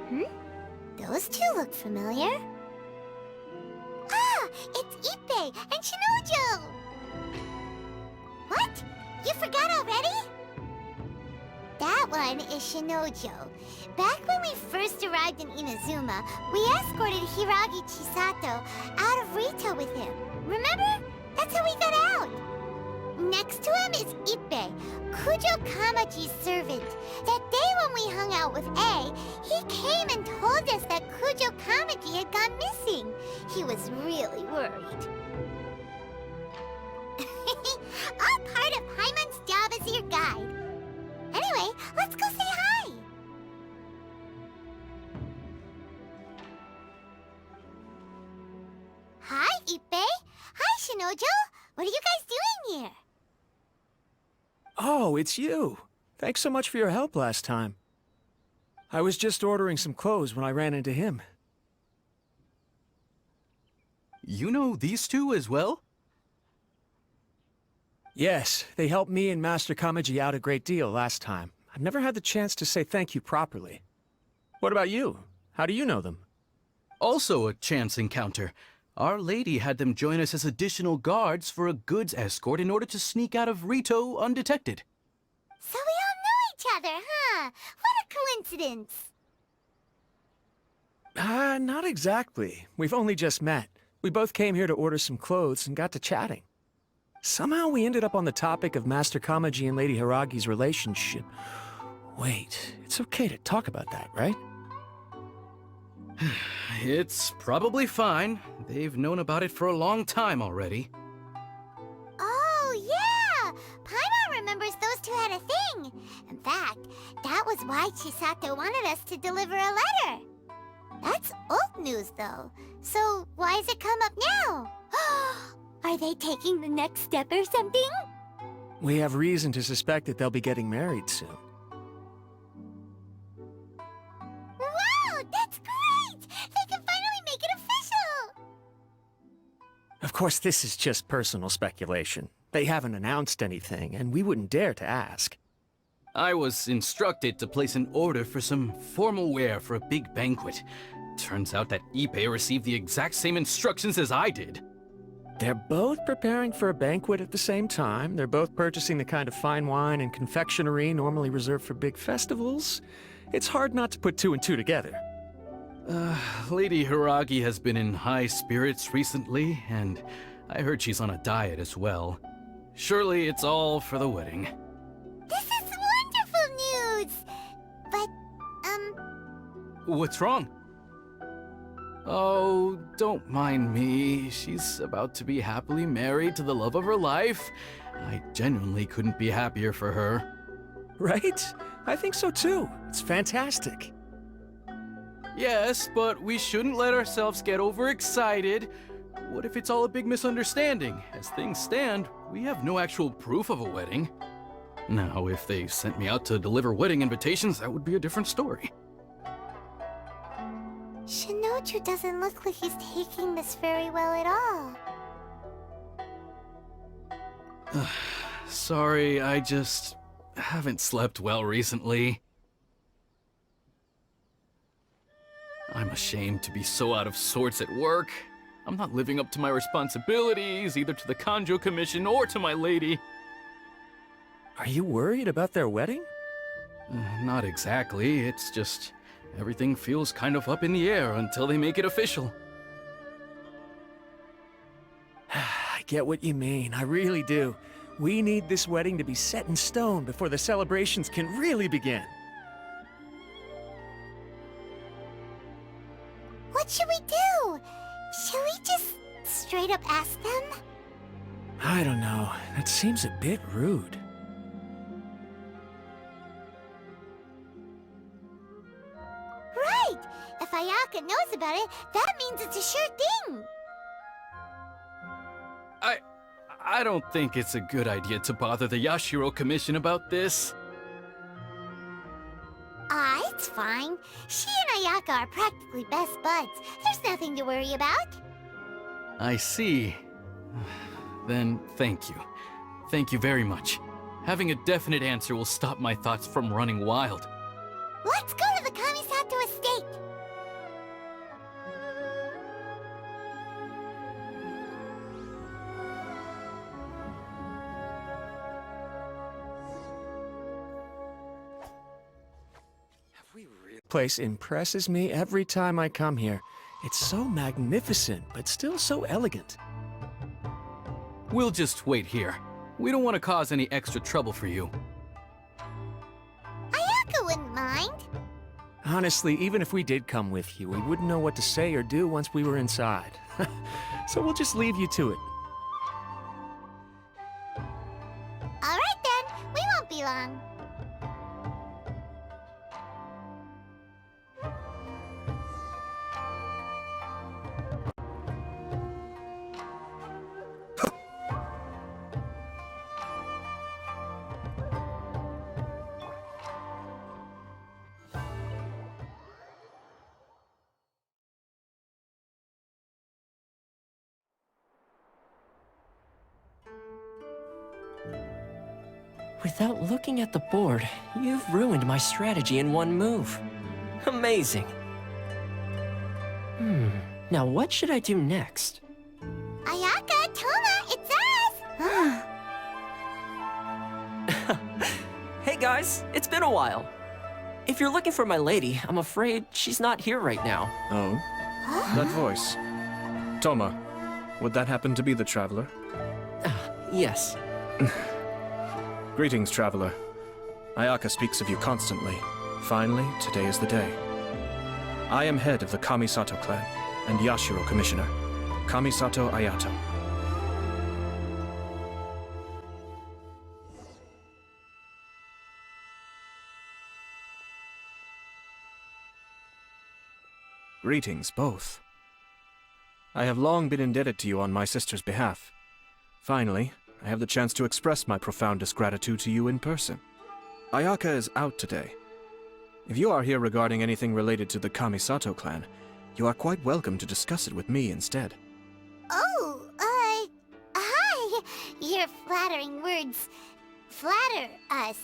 Hmm? Those two look familiar. Ah! It's Ippei and Shinojo! What? You forgot already? That one is Shinojo. Back when we first arrived in Inazuma, we escorted Hiragi Chisato out of Rito with him. Remember? That's how we got out. Next to him is Ippei, Kujo Kamaji's servant. That day when we hung out with A, he came and told us that Kujo Kamaji had gone missing. He was really worried. All part of Paimon's job as your guide. Anyway, let's go say hi! Hi, Ippei! Hi, Shinojo! What are you guys doing here? Oh, it's you. Thanks so much for your help last time. I was just ordering some clothes when I ran into him. You know these two as well? Yes, they helped me and Master Kamaji out a great deal last time. I've never had the chance to say thank you properly. What about you? How do you know them? Also a chance encounter. Our lady had them join us as additional guards for a goods escort in order to sneak out of Rito undetected. So we all know each other, huh? What a coincidence! Not exactly. We've only just met. We both came here to order some clothes and got to chatting. Somehow we ended up on the topic of Master Kamaji and Lady Hiragi's relationship. Wait, it's okay to talk about that, right? It's probably fine. They've known about it for a long time already. Oh, yeah! Paimon remembers those two had a thing. In fact, that was why Chisato wanted us to deliver a letter. That's old news, though. So why has it come up now? Are they taking the next step or something? We have reason to suspect that they'll be getting married soon. Wow, that's great! They can finally make it official! Of course, this is just personal speculation. They haven't announced anything, and we wouldn't dare to ask. I was instructed to place an order for some formal wear for a big banquet. Turns out that Ippei received the exact same instructions as I did. They're both preparing for a banquet at the same time. They're both purchasing the kind of fine wine and confectionery normally reserved for big festivals. It's hard not to put two and two together. Lady Hiragi has been in high spirits recently, and I heard she's on a diet as well. Surely it's all for the wedding. This is wonderful news! But, What's wrong? Oh, don't mind me. She's about to be happily married to the love of her life. I genuinely couldn't be happier for her. Right? I think so too. It's fantastic. Yes, but we shouldn't let ourselves get overexcited. What if it's all a big misunderstanding? As things stand, we have no actual proof of a wedding. Now, if they sent me out to deliver wedding invitations, that would be a different story. Shinoju doesn't look like he's taking this very well at all. Sorry, I just haven't slept well recently. I'm ashamed to be so out of sorts at work. I'm not living up to my responsibilities, either to the Kanjo Commission or to my lady. Are you worried about their wedding? Not exactly, it's just everything feels kind of up in the air until they make it official. I get what you mean, I really do. We need this wedding to be set in stone before the celebrations can really begin. What should we do? Shall we just straight up ask them? I don't know. That seems a bit rude. Right! If Ayaka knows about it, that means it's a sure thing! I don't think it's a good idea to bother the Yashiro Commission about this. It's fine. She and Ayaka are practically best buds. There's nothing to worry about. I see. Then thank you. Thank you very much. Having a definite answer will stop my thoughts from running wild. Let's go to the Kamisato estate! place impresses me every time I come here. It's so magnificent, but still so elegant. We'll just wait here. We don't want to cause any extra trouble for you. Ayaka wouldn't mind. Honestly, even if we did come with you, we wouldn't know what to say or do once we were inside. So we'll just leave you to it. All right then, we won't be long. Without looking at the board, you've ruined my strategy in one move. Amazing. Now what should I do next? Ayaka, Toma, it's us! Hey guys, it's been a while. If you're looking for my lady, I'm afraid she's not here right now. Oh? That voice. Toma, would that happen to be the Traveler? Yes. Greetings, Traveler. Ayaka speaks of you constantly. Finally, today is the day. I am head of the Kamisato clan, and Yashiro Commissioner. Kamisato Ayato. Greetings, both. I have long been indebted to you on my sister's behalf. Finally, I have the chance to express my profoundest gratitude to you in person. Ayaka is out today. If you are here regarding anything related to the Kamisato clan, you are quite welcome to discuss it with me instead. Oh, hi! Your flattering words flatter us.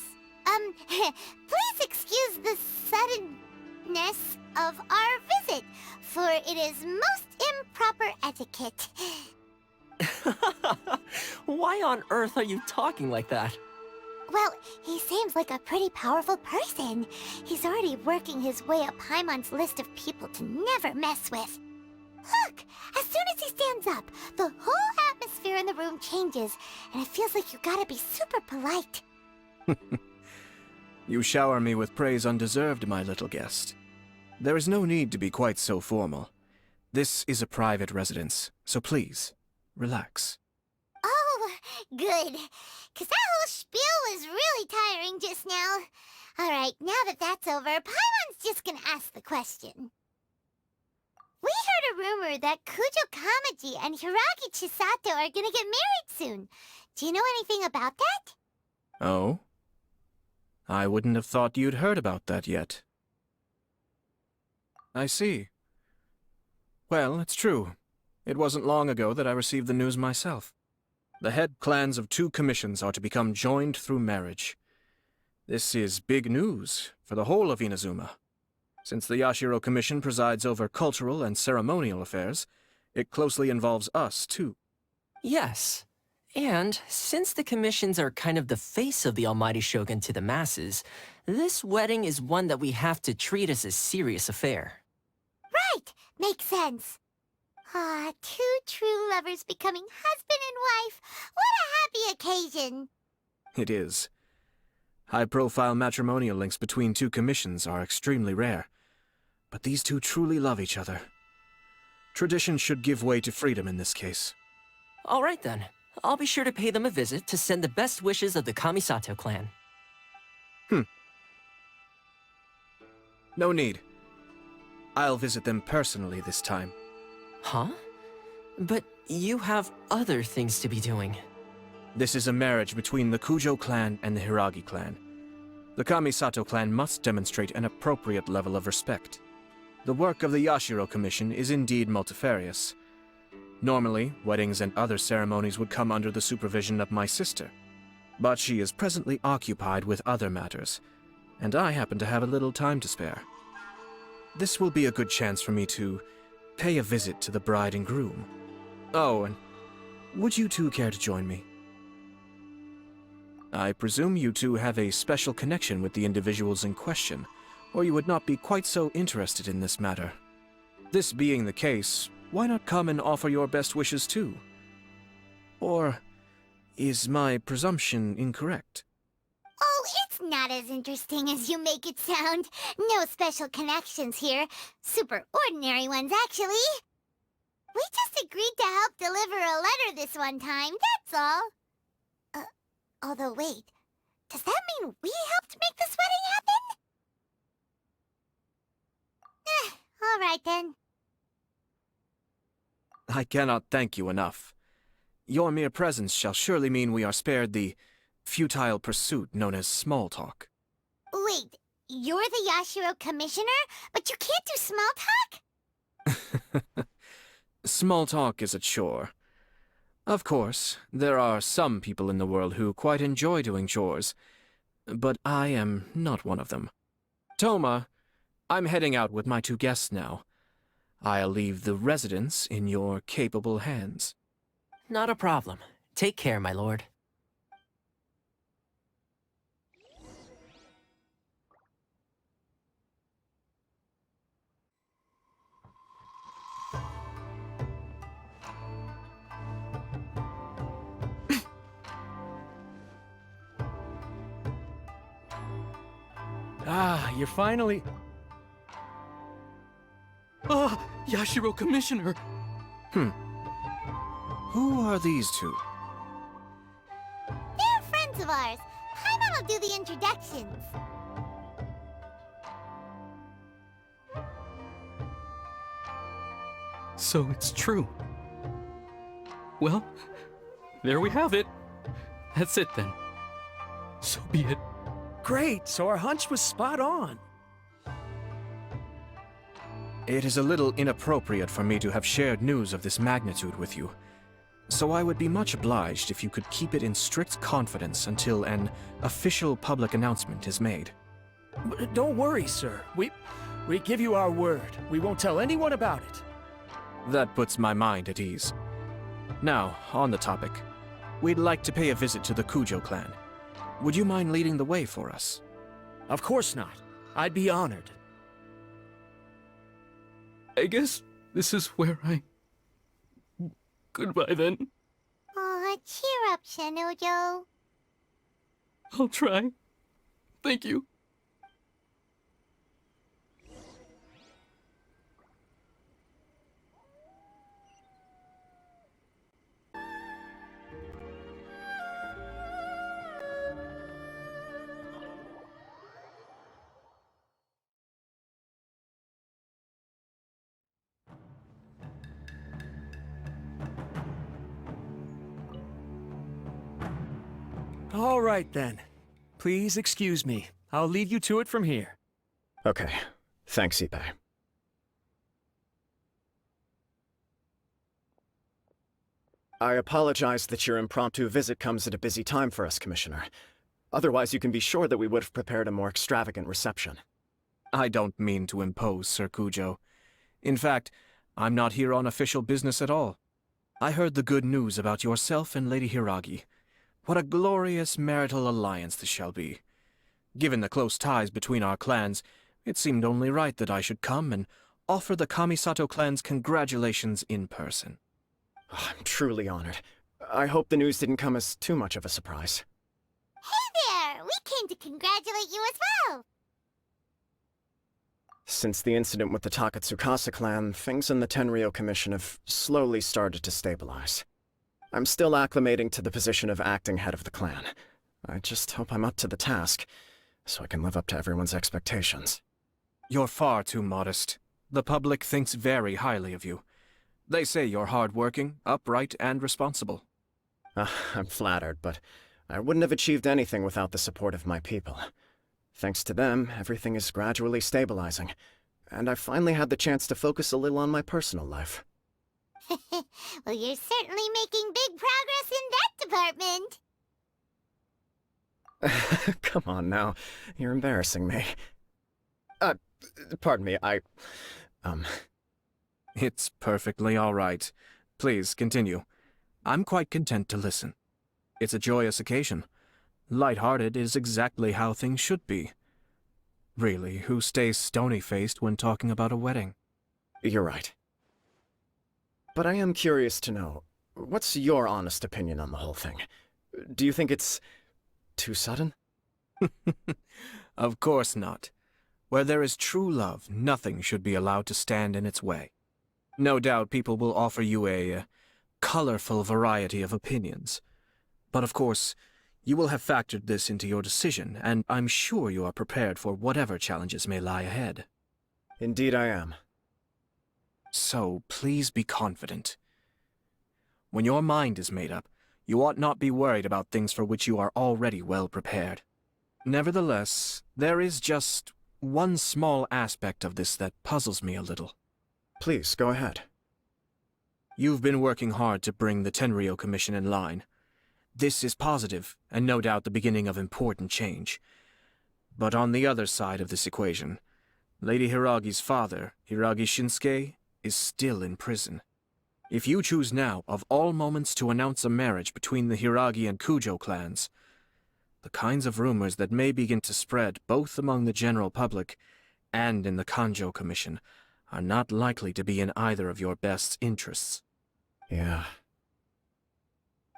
Please excuse the suddenness of our visit, for it is most improper etiquette. Why on earth are you talking like that? Well, he seems like a pretty powerful person. He's already working his way up Paimon's list of people to never mess with. Look! As soon as he stands up, the whole atmosphere in the room changes, and it feels like you gotta be super polite. You shower me with praise undeserved, my little guest. There is no need to be quite so formal. This is a private residence, so please, relax. Oh, good. 'Cause that whole spiel was really tiring just now. Alright, now that that's over, Paimon's just gonna ask the question. We heard a rumor that Kujo Kamaji and Hiragi Chisato are gonna get married soon. Do you know anything about that? Oh? I wouldn't have thought you'd heard about that yet. I see. Well, it's true. It wasn't long ago that I received the news myself. The head clans of 2 commissions are to become joined through marriage. This is big news for the whole of Inazuma. Since the Yashiro Commission presides over cultural and ceremonial affairs, it closely involves us, too. Yes. And since the commissions are kind of the face of the Almighty Shogun to the masses, this wedding is one that we have to treat as a serious affair. Right! Makes sense. Ah, 2 true lovers becoming husband and wife. What a happy occasion! It is. High-profile matrimonial links between 2 commissions are extremely rare. But these 2 truly love each other. Tradition should give way to freedom in this case. All right then. I'll be sure to pay them a visit to send the best wishes of the Kamisato clan. No need. I'll visit them personally this time. Huh? But you have other things to be doing. This is a marriage between the Kujo clan and the Hiragi clan. The Kamisato clan must demonstrate an appropriate level of respect. The work of the Yashiro Commission is indeed multifarious. Normally, weddings and other ceremonies would come under the supervision of my sister. But she is presently occupied with other matters, and I happen to have a little time to spare. This will be a good chance for me to pay a visit to the bride and groom. Oh, and would you 2 care to join me? I presume you 2 have a special connection with the individuals in question, or you would not be quite so interested in this matter. This being the case, why not come and offer your best wishes too? Or is my presumption incorrect? Oh, it's not as interesting as you make it sound. No special connections here. Super ordinary ones, actually. We just agreed to help deliver a letter this one time, that's all. Although wait, does that mean we helped make this wedding happen? All right then. I cannot thank you enough. Your mere presence shall surely mean we are spared the futile pursuit known as small talk. Wait, you're the Yashiro commissioner, but you can't do small talk? Small talk is a chore. Of course, there are some people in the world who quite enjoy doing chores, but I am not one of them. Toma, I'm heading out with my 2 guests now. I'll leave the residence in your capable hands. Not a problem. Take care, my lord. Ah, you're finally... Ah, Yashiro Commissioner! Who are these 2? They're friends of ours. Paimon will do the introductions. So it's true. Well, there we have it. That's it then. So be it. Great, so our hunch was spot on. It is a little inappropriate for me to have shared news of this magnitude with you, so I would be much obliged if you could keep it in strict confidence until an official public announcement is made. Don't worry, sir. We give you our word. We won't tell anyone about it. That puts my mind at ease. Now, on the topic. We'd like to pay a visit to the Kujo clan. Would you mind leading the way for us? Of course not. I'd be honored. I guess this is where I... Goodbye then. Aw, cheer up, Shinojo. I'll try. Thank you. All right, then. Please excuse me. I'll leave you to it from here. Okay. Thanks, Ippei. I apologize that your impromptu visit comes at a busy time for us, Commissioner. Otherwise, you can be sure that we would have prepared a more extravagant reception. I don't mean to impose, Sir Kujo. In fact, I'm not here on official business at all. I heard the good news about yourself and Lady Hiragi. What a glorious marital alliance this shall be. Given the close ties between our clans, it seemed only right that I should come and offer the Kamisato clan's congratulations in person. Oh, I'm truly honored. I hope the news didn't come as too much of a surprise. Hey there! We came to congratulate you as well! Since the incident with the Takatsukasa clan, things in the Tenryou Commission have slowly started to stabilize. I'm still acclimating to the position of acting head of the clan. I just hope I'm up to the task, so I can live up to everyone's expectations. You're far too modest. The public thinks very highly of you. They say you're hardworking, upright, and responsible. I'm flattered, but I wouldn't have achieved anything without the support of my people. Thanks to them, everything is gradually stabilizing, and I finally had the chance to focus a little on my personal life. Well, you're certainly making big progress in that department. Come on now, you're embarrassing me. Pardon me, It's perfectly all right. Please, continue. I'm quite content to listen. It's a joyous occasion. Light-hearted is exactly how things should be. Really, who stays stony-faced when talking about a wedding? You're right. But I am curious to know, what's your honest opinion on the whole thing? Do you think it's too sudden? Of course not. Where there is true love, nothing should be allowed to stand in its way. No doubt people will offer you a colorful variety of opinions. But of course, you will have factored this into your decision, and I'm sure you are prepared for whatever challenges may lie ahead. Indeed I am. So please be confident. When your mind is made up, you ought not be worried about things for which you are already well prepared. Nevertheless, there is just one small aspect of this that puzzles me a little. Please, go ahead. You've been working hard to bring the Tenryou Commission in line. This is positive, and no doubt the beginning of important change. But on the other side of this equation, Lady Hiragi's father, Hiragi Shinsuke, is still in prison. If you choose now, of all moments, to announce a marriage between the Hiragi and Kujo clans, the kinds of rumors that may begin to spread both among the general public and in the Kanjo Commission are not likely to be in either of your best interests. Yeah.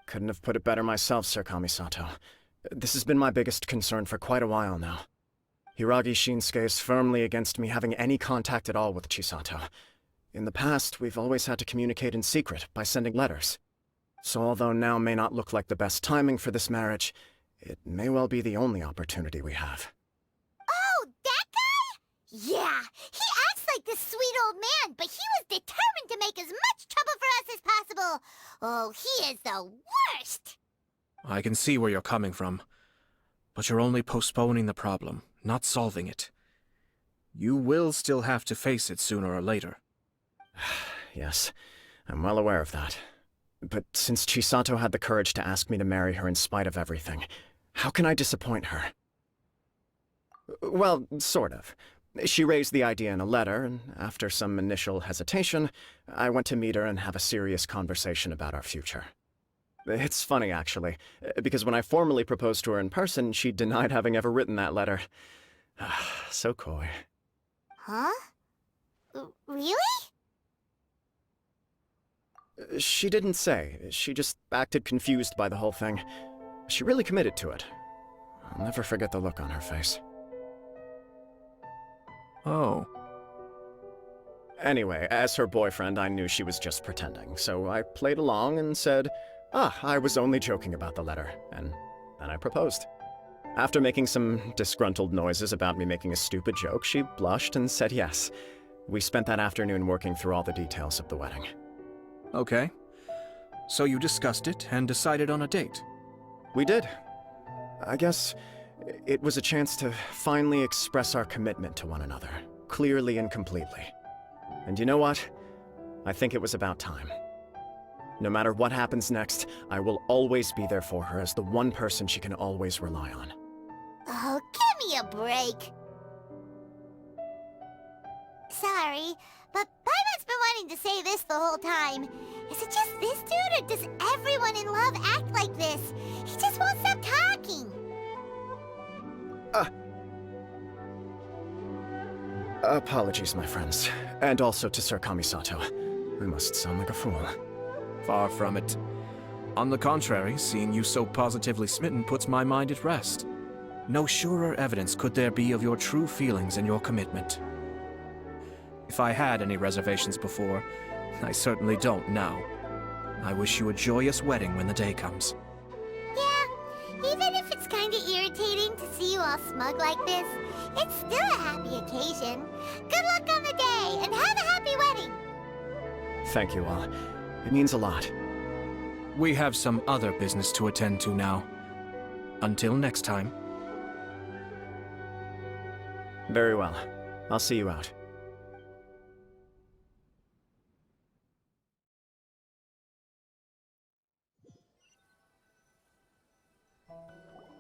Couldn't have put it better myself, Sir Kamisato. This has been my biggest concern for quite a while now. Hiragi Shinsuke is firmly against me having any contact at all with Chisato. In the past, we've always had to communicate in secret by sending letters. So although now may not look like the best timing for this marriage, it may well be the only opportunity we have. Oh, that guy? Yeah, he acts like this sweet old man, but he was determined to make as much trouble for us as possible. Oh, he is the worst! I can see where you're coming from, but you're only postponing the problem, not solving it. You will still have to face it sooner or later. Yes, I'm well aware of that. But since Chisato had the courage to ask me to marry her in spite of everything, how can I disappoint her? Well, sort of. She raised the idea in a letter, and after some initial hesitation, I went to meet her and have a serious conversation about our future. It's funny, actually, because when I formally proposed to her in person, she denied having ever written that letter. So coy. Huh? Really? She didn't say. She just acted confused by the whole thing. She really committed to it. I'll never forget the look on her face. Oh. Anyway, as her boyfriend, I knew she was just pretending, so I played along and said, I was only joking about the letter, and then I proposed. After making some disgruntled noises about me making a stupid joke, she blushed and said yes. We spent that afternoon working through all the details of the wedding. Okay. So you discussed it and decided on a date? We did. I guess it was a chance to finally express our commitment to one another, clearly and completely. And you know what? I think it was about time. No matter what happens next, I will always be there for her as the one person she can always rely on. Oh, give me a break. Sorry, but Paimon's been wanting to say this the whole time. Is it just this dude, or does everyone in love act like this? He just won't stop talking. Apologies, my friends. And also to Sir Kamisato. I must sound like a fool. Far from it. On the contrary, seeing you so positively smitten puts my mind at rest. No surer evidence could there be of your true feelings and your commitment. If I had any reservations before, I certainly don't now. I wish you a joyous wedding when the day comes. Yeah, even if it's kinda irritating to see you all smug like this, it's still a happy occasion. Good luck on the day, and have a happy wedding! Thank you all. It means a lot. We have some other business to attend to now. Until next time. Very well. I'll see you out.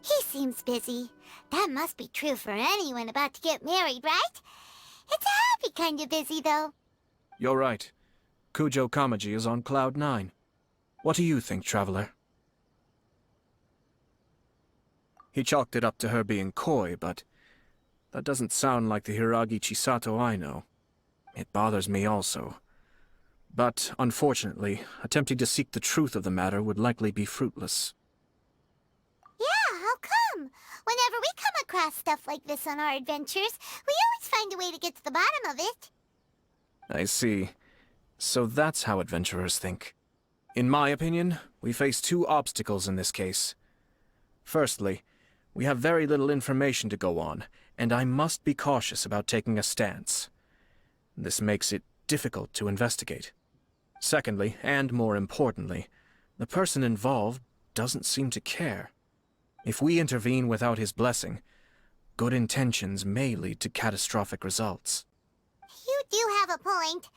He seems busy. That must be true for anyone about to get married, right? It's a happy kind of busy, though. You're right. Kujo Kamaji is on Cloud 9. What do you think, Traveler? He chalked it up to her being coy, but That doesn't sound like the Hiragi Chisato I know. It bothers me also. But, unfortunately, attempting to seek the truth of the matter would likely be fruitless. Yeah, how come? Whenever we come across stuff like this on our adventures, we always find a way to get to the bottom of it. I see. So that's how adventurers think. In my opinion, we face two obstacles in this case. Firstly, we have very little information to go on, and I must be cautious about taking a stance. This makes it difficult to investigate. Secondly, and more importantly, the person involved doesn't seem to care. If we intervene without his blessing, good intentions may lead to catastrophic results. You do have a point.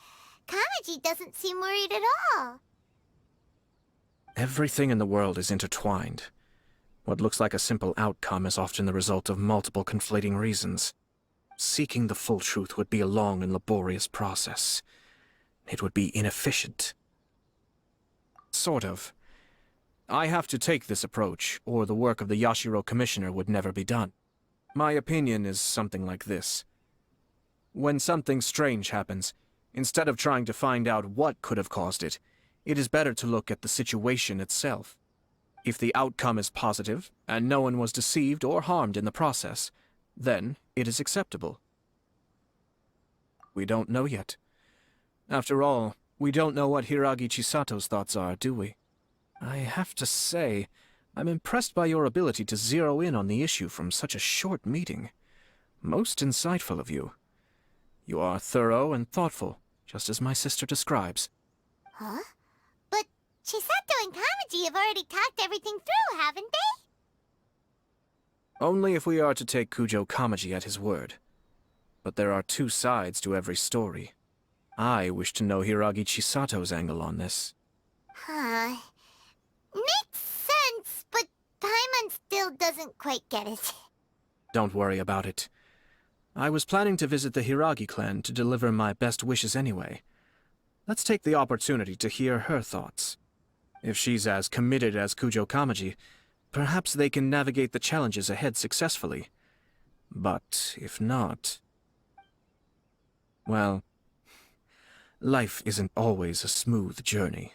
Kamaji doesn't seem worried at all. Everything in the world is intertwined. What looks like a simple outcome is often the result of multiple conflating reasons. Seeking the full truth would be a long and laborious process. It would be inefficient. Sort of. I have to take this approach, or the work of the Yashiro Commissioner would never be done. My opinion is something like this. When something strange happens, instead of trying to find out what could have caused it, it is better to look at the situation itself. If the outcome is positive, and no one was deceived or harmed in the process, then it is acceptable. We don't know yet. After all, we don't know what Hiragi Chisato's thoughts are, do we? I have to say, I'm impressed by your ability to zero in on the issue from such a short meeting. Most insightful of you. You are thorough and thoughtful, just as my sister describes. Huh? But Chisato and Kamaji have already talked everything through, haven't they? Only if we are to take Kujo Kamaji at his word. But there are two sides to every story. I wish to know Hiragi Chisato's angle on this. Huh. Makes sense, but Paimon still doesn't quite get it. Don't worry about it. I was planning to visit the Hiragi clan to deliver my best wishes anyway. Let's take the opportunity to hear her thoughts. If she's as committed as Kujo Kamaji, perhaps they can navigate the challenges ahead successfully. But if not... well, life isn't always a smooth journey.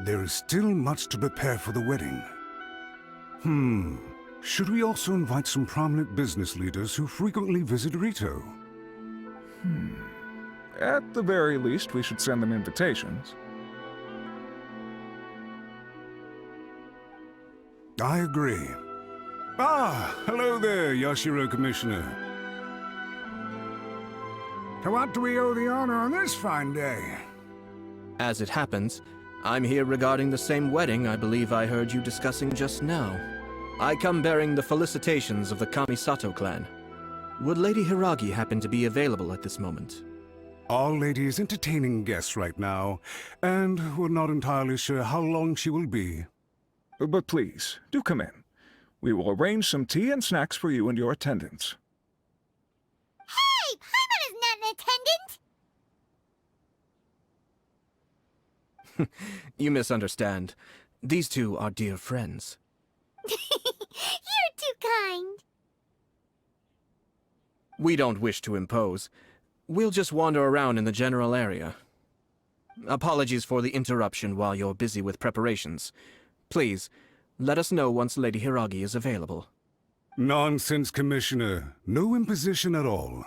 There is still much to prepare for the wedding. Should we also invite some prominent business leaders who frequently visit Rito? At the very least, we should send them invitations. I agree. Ah, hello there, Yashiro Commissioner. To what do we owe the honor on this fine day? As it happens, I'm here regarding the same wedding I believe I heard you discussing just now. I come bearing the felicitations of the Kamisato clan. Would Lady Hiragi happen to be available at this moment? Our lady is entertaining guests right now, and we're not entirely sure how long she will be. But please, do come in. We will arrange some tea and snacks for you and your attendants. Hey, Paimon is not an attendant! You misunderstand. These two are dear friends. You're too kind. We don't wish to impose. We'll just wander around in the general area. Apologies for the interruption while you're busy with preparations. Please, let us know once Lady Hiragi is available. Nonsense, Commissioner. No imposition at all.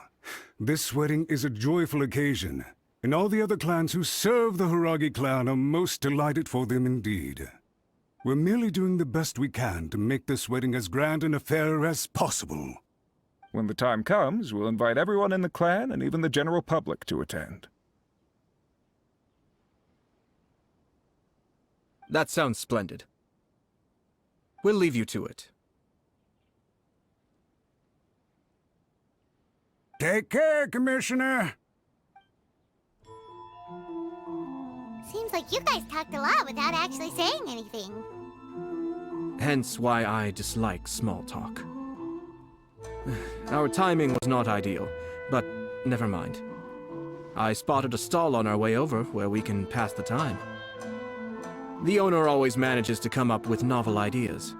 This wedding is a joyful occasion, and all the other clans who serve the Hiragi clan are most delighted for them indeed. We're merely doing the best we can to make this wedding as grand an affair as possible. When the time comes, we'll invite everyone in the clan and even the general public to attend. That sounds splendid. We'll leave you to it. Take care, Commissioner! Seems like you guys talked a lot without actually saying anything. Hence why I dislike small talk. Our timing was not ideal, but never mind. I spotted a stall on our way over where we can pass the time. The owner always manages to come up with novel ideas.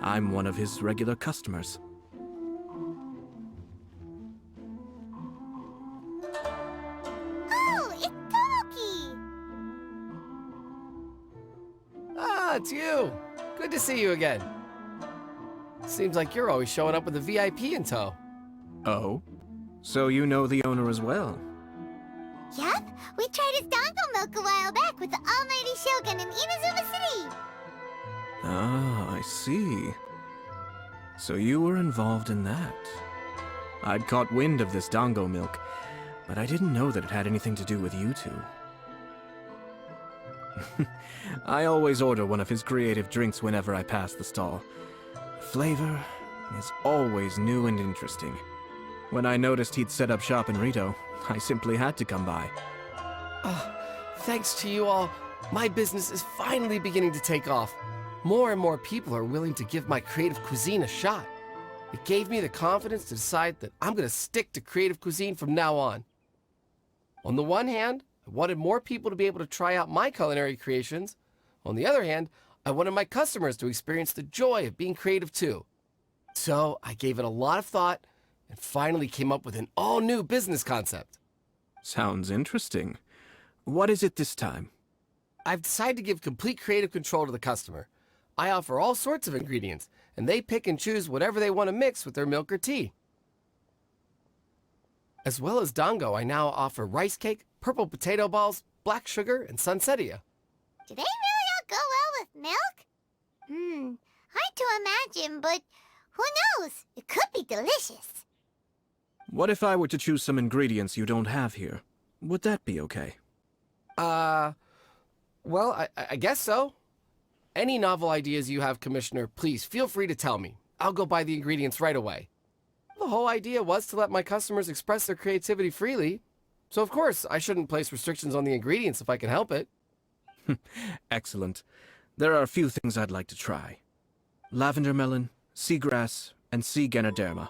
I'm one of his regular customers. Oh, it's Tomoki! Ah, it's you. Good to see you again. Seems like you're always showing up with a VIP in tow. Oh? So you know the owner as well? Yup, we tried his dango milk a while back with the almighty Shogun in Inazuma City. Ah, I see. So you were involved in that. I'd caught wind of this dango milk, but I didn't know that it had anything to do with you two. I always order one of his creative drinks whenever I pass the stall. The flavor is always new and interesting. When I noticed he'd set up shop in Rito, I simply had to come by. Thanks to you all, my business is finally beginning to take off. More and more people are willing to give my creative cuisine a shot. It gave me the confidence to decide that I'm going to stick to creative cuisine from now on. On the one hand, I wanted more people to be able to try out my culinary creations. On the other hand, I wanted my customers to experience the joy of being creative too. So I gave it a lot of thought and finally came up with an all-new business concept. Sounds interesting. What is it this time? I've decided to give complete creative control to the customer. I offer all sorts of ingredients, and they pick and choose whatever they want to mix with their milk or tea. As well as dango, I now offer rice cake, purple potato balls, black sugar, and sunsettia. Do they really all go well with milk? Hard to imagine, but who knows? It could be delicious. What if I were to choose some ingredients you don't have here? Would that be okay? Well, I guess so. Any novel ideas you have, Commissioner, please feel free to tell me. I'll go buy the ingredients right away. The whole idea was to let my customers express their creativity freely. So of course, I shouldn't place restrictions on the ingredients if I can help it. Excellent. There are a few things I'd like to try. Lavender melon, seagrass, and sea ganoderma.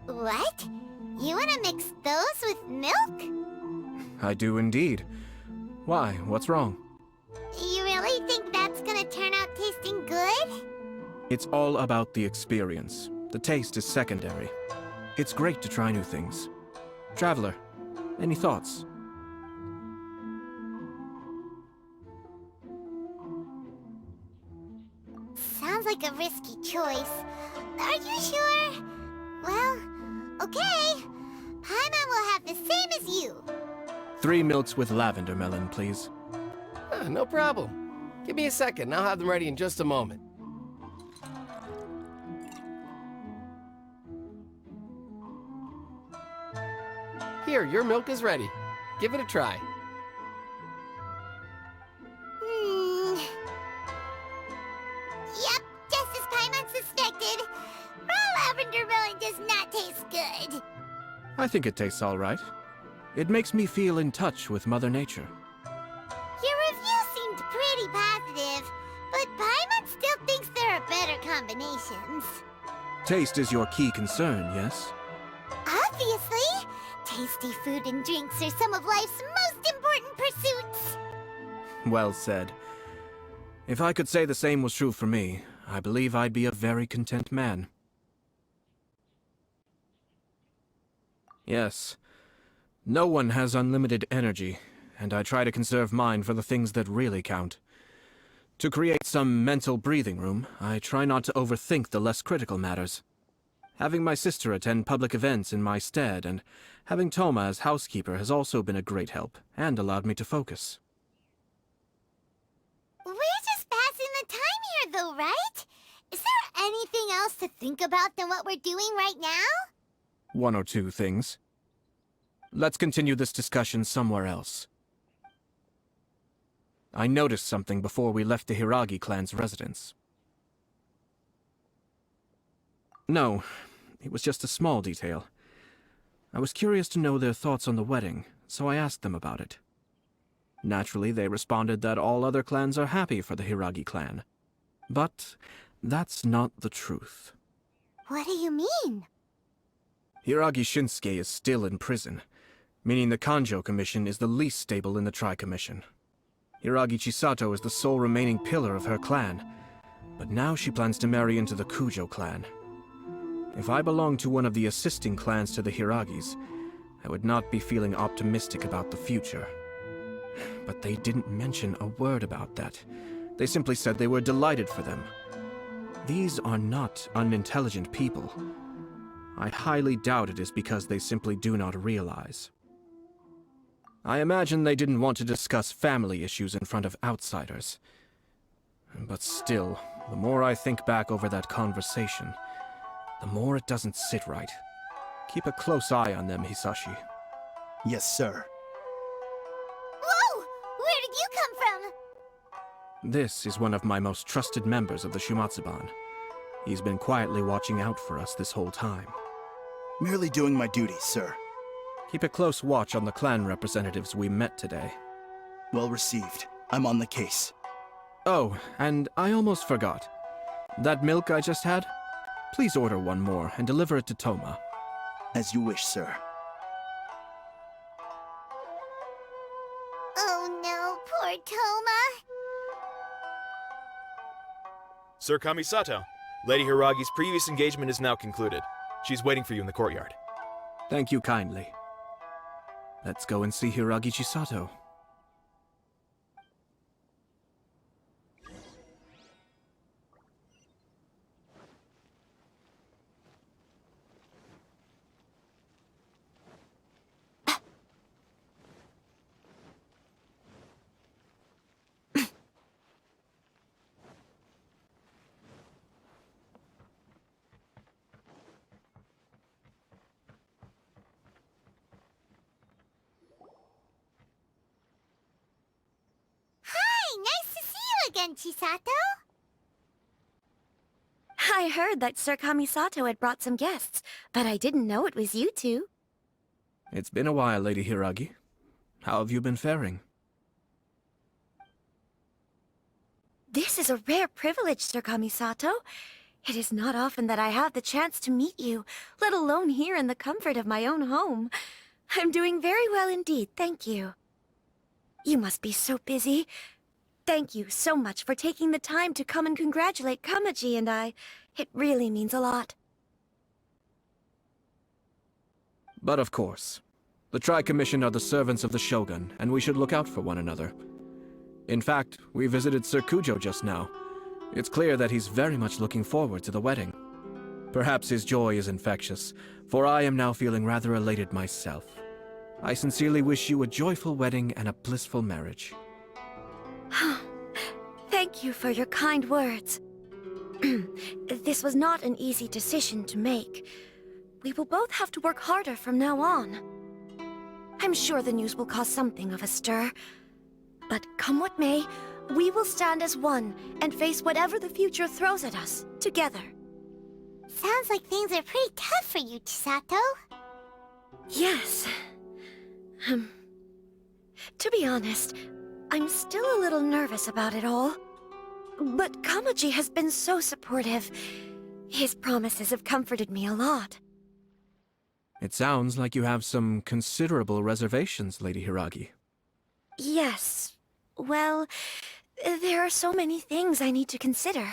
What? You wanna mix those with milk? I do indeed. Why? What's wrong? You really think that's gonna turn out tasting good? It's all about the experience. The taste is secondary. It's great to try new things. Traveler, any thoughts? Sounds like a risky choice. Are you sure? Well, okay. Paimon will have the same as you. 3 milks with lavender melon, please. No problem. Give me a second, I'll have them ready in just a moment. Here, your milk is ready. Give it a try. Yep, just as Paimon suspected. Raw lavender melon does not taste good. I think it tastes all right. It makes me feel in touch with Mother Nature. Your review seemed pretty positive, but Paimon still thinks there are better combinations. Taste is your key concern, yes? Obviously! Tasty food and drinks are some of life's most important pursuits. Well said. If I could say the same was true for me, I believe I'd be a very content man. Yes. No one has unlimited energy, and I try to conserve mine for the things that really count. To create some mental breathing room, I try not to overthink the less critical matters. Having my sister attend public events in my stead and having Toma as housekeeper has also been a great help and allowed me to focus. We're just passing the time here, though, right? Is there anything else to think about than what we're doing right now? 1 or 2 things. Let's continue this discussion somewhere else. I noticed something before we left the Hiragi clan's residence. No, it was just a small detail. I was curious to know their thoughts on the wedding, so I asked them about it. Naturally, they responded that all other clans are happy for the Hiragi clan. But that's not the truth. What do you mean? Hiragi Shinsuke is still in prison, meaning the Kanjo Commission is the least stable in the Tri-Commission. Hiragi Chisato is the sole remaining pillar of her clan, but now she plans to marry into the Kujo clan. If I belonged to one of the assisting clans to the Hiragis, I would not be feeling optimistic about the future. But they didn't mention a word about that. They simply said they were delighted for them. These are not unintelligent people. I highly doubt it is because they simply do not realize. I imagine they didn't want to discuss family issues in front of outsiders. But still, the more I think back over that conversation, the more it doesn't sit right. Keep a close eye on them, Hisashi. Yes, sir. Whoa! Where did you come from? This is one of my most trusted members of the Shumatsuban. He's been quietly watching out for us this whole time. Merely doing my duty, sir. Keep a close watch on the clan representatives we met today. Well received. I'm on the case. Oh, and I almost forgot. That milk I just had? Please order one more and deliver it to Toma. As you wish, sir. Oh no, poor Toma. Sir Kamisato, Lady Hiragi's previous engagement is now concluded. She's waiting for you in the courtyard. Thank you kindly. Let's go and see Hiragi Chisato. Nice to see you again, Chisato. I heard that Sir Kamisato had brought some guests, but I didn't know it was you two. It's been a while, Lady Hiragi. How have you been faring? This is a rare privilege, Sir Kamisato. It is not often that I have the chance to meet you, let alone here in the comfort of my own home. I'm doing very well indeed, thank you. You must be so busy. Thank you so much for taking the time to come and congratulate Kamaji and I. It really means a lot. But of course, the Tri-Commission are the servants of the Shogun, and we should look out for one another. In fact, we visited Sir Kujo just now. It's clear that he's very much looking forward to the wedding. Perhaps his joy is infectious, for I am now feeling rather elated myself. I sincerely wish you a joyful wedding and a blissful marriage. Thank you for your kind words. This was not an easy decision to make. We will both have to work harder from now on. I'm sure the news will cause something of a stir. But come what may, we will stand as one and face whatever the future throws at us, together. Sounds like things are pretty tough for you, Chisato. Yes. To be honest, I'm still a little nervous about it all. But Kamaji has been so supportive. His promises have comforted me a lot. It sounds like you have some considerable reservations, Lady Hiragi. Yes. Well, there are so many things I need to consider.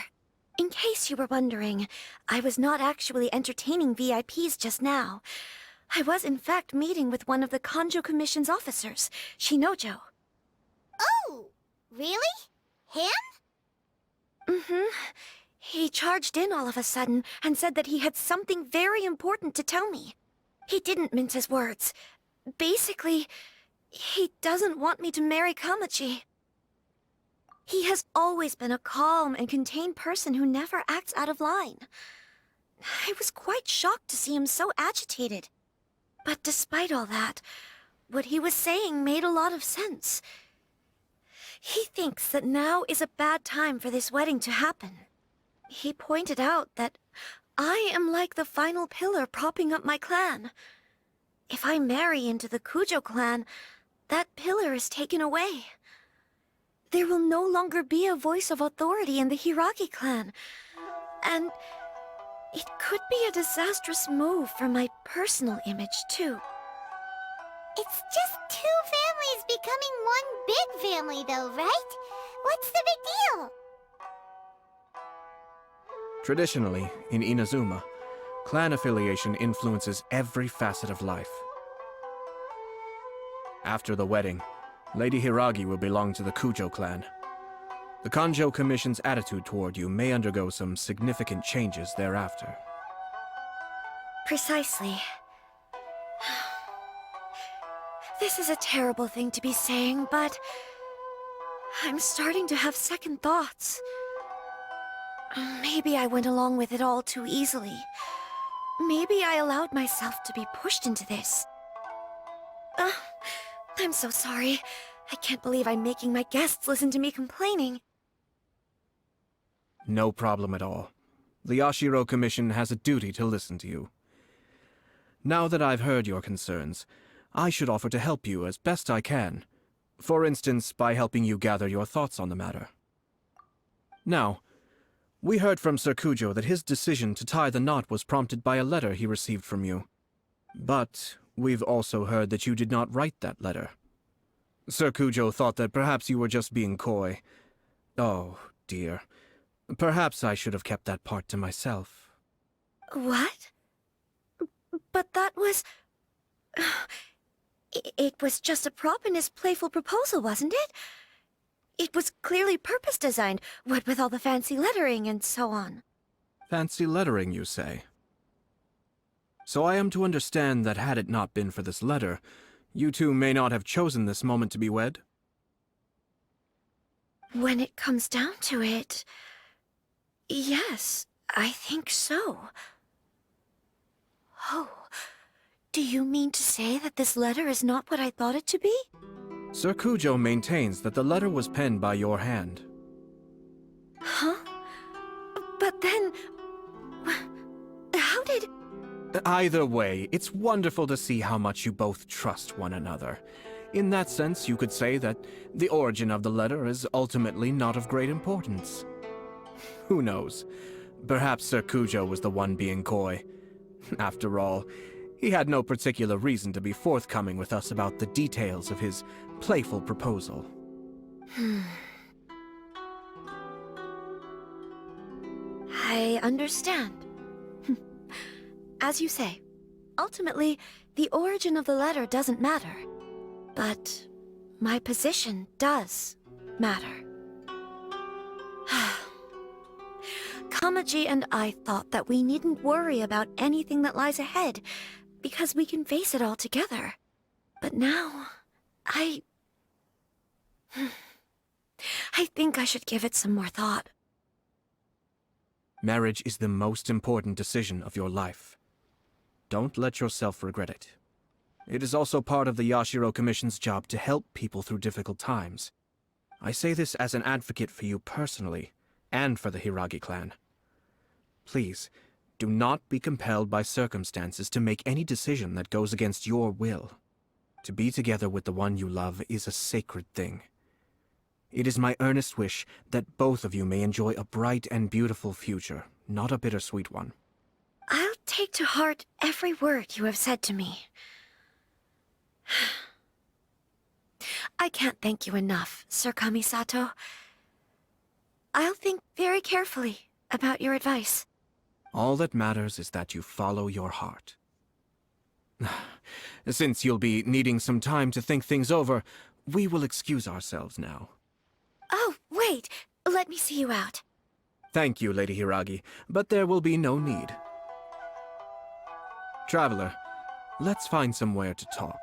In case you were wondering, I was not actually entertaining VIPs just now. I was in fact meeting with one of the Kanjo Commission's officers, Shinojo. Oh, really? Him? Mm-hmm. He charged in all of a sudden and said that he had something very important to tell me. He didn't mince his words. Basically, he doesn't want me to marry Kamaji. He has always been a calm and contained person who never acts out of line. I was quite shocked to see him so agitated. But despite all that, what he was saying made a lot of sense. He thinks that now is a bad time for this wedding to happen. He pointed out that I am like the final pillar propping up my clan. If I marry into the Kujo clan, that pillar is taken away. There will no longer be a voice of authority in the Hiragi clan. And It could be a disastrous move for my personal image, too. It's just two families becoming one big family, though, right? What's the big deal? Traditionally, in Inazuma, clan affiliation influences every facet of life. After the wedding, Lady Hiragi will belong to the Kujo clan. The Kanjo Commission's attitude toward you may undergo some significant changes thereafter. Precisely. This is a terrible thing to be saying, but I'm starting to have second thoughts. Maybe I went along with it all too easily. Maybe I allowed myself to be pushed into this. I'm so sorry. I can't believe I'm making my guests listen to me complaining. No problem at all. The Yashiro Commission has a duty to listen to you. Now that I've heard your concerns, I should offer to help you as best I can. For instance, by helping you gather your thoughts on the matter. Now, we heard from Sir Kujo that his decision to tie the knot was prompted by a letter he received from you. But we've also heard that you did not write that letter. Sir Kujo thought that perhaps you were just being coy. Oh, dear. Perhaps I should have kept that part to myself. What? But that was... It was just a prop in his playful proposal, wasn't it? It was clearly purpose-designed, what with all the fancy lettering and so on. Fancy lettering, you say? So I am to understand that had it not been for this letter, you two may not have chosen this moment to be wed? When it comes down to it... Yes, I think so. Oh, do you mean to say that this letter is not what I thought it to be? Sir Kujo maintains that the letter was penned by your hand. Huh? But then... How did... Either way, it's wonderful to see how much you both trust one another. In that sense, you could say that the origin of the letter is ultimately not of great importance. Who knows? Perhaps Sir Kujo was the one being coy. After all, he had no particular reason to be forthcoming with us about the details of his playful proposal. I understand. As you say, ultimately, the origin of the letter doesn't matter. But my position does matter. Kamaji and I thought that we needn't worry about anything that lies ahead, because we can face it all together. But now, I think I should give it some more thought. Marriage is the most important decision of your life. Don't let yourself regret it. It is also part of the Yashiro Commission's job to help people through difficult times. I say this as an advocate for you personally, and for the Hiragi clan. Please, do not be compelled by circumstances to make any decision that goes against your will. To be together with the one you love is a sacred thing. It is my earnest wish that both of you may enjoy a bright and beautiful future, not a bittersweet one. I'll take to heart every word you have said to me. I can't thank you enough, Sir Kamisato. I'll think very carefully about your advice. All that matters is that you follow your heart. Since you'll be needing some time to think things over, we will excuse ourselves now. Oh, wait! Let me see you out. Thank you, Lady Hiragi, but there will be no need. Traveler, let's find somewhere to talk.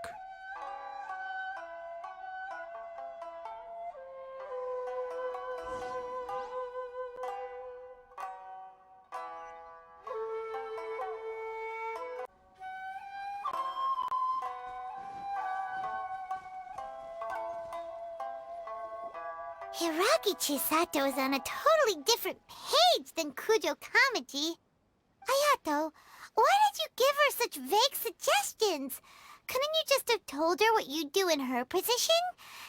Hiragi Chisato is on a totally different page than Kujo Kamaji. Ayato, why did you give her such vague suggestions? Couldn't you just have told her what you'd do in her position?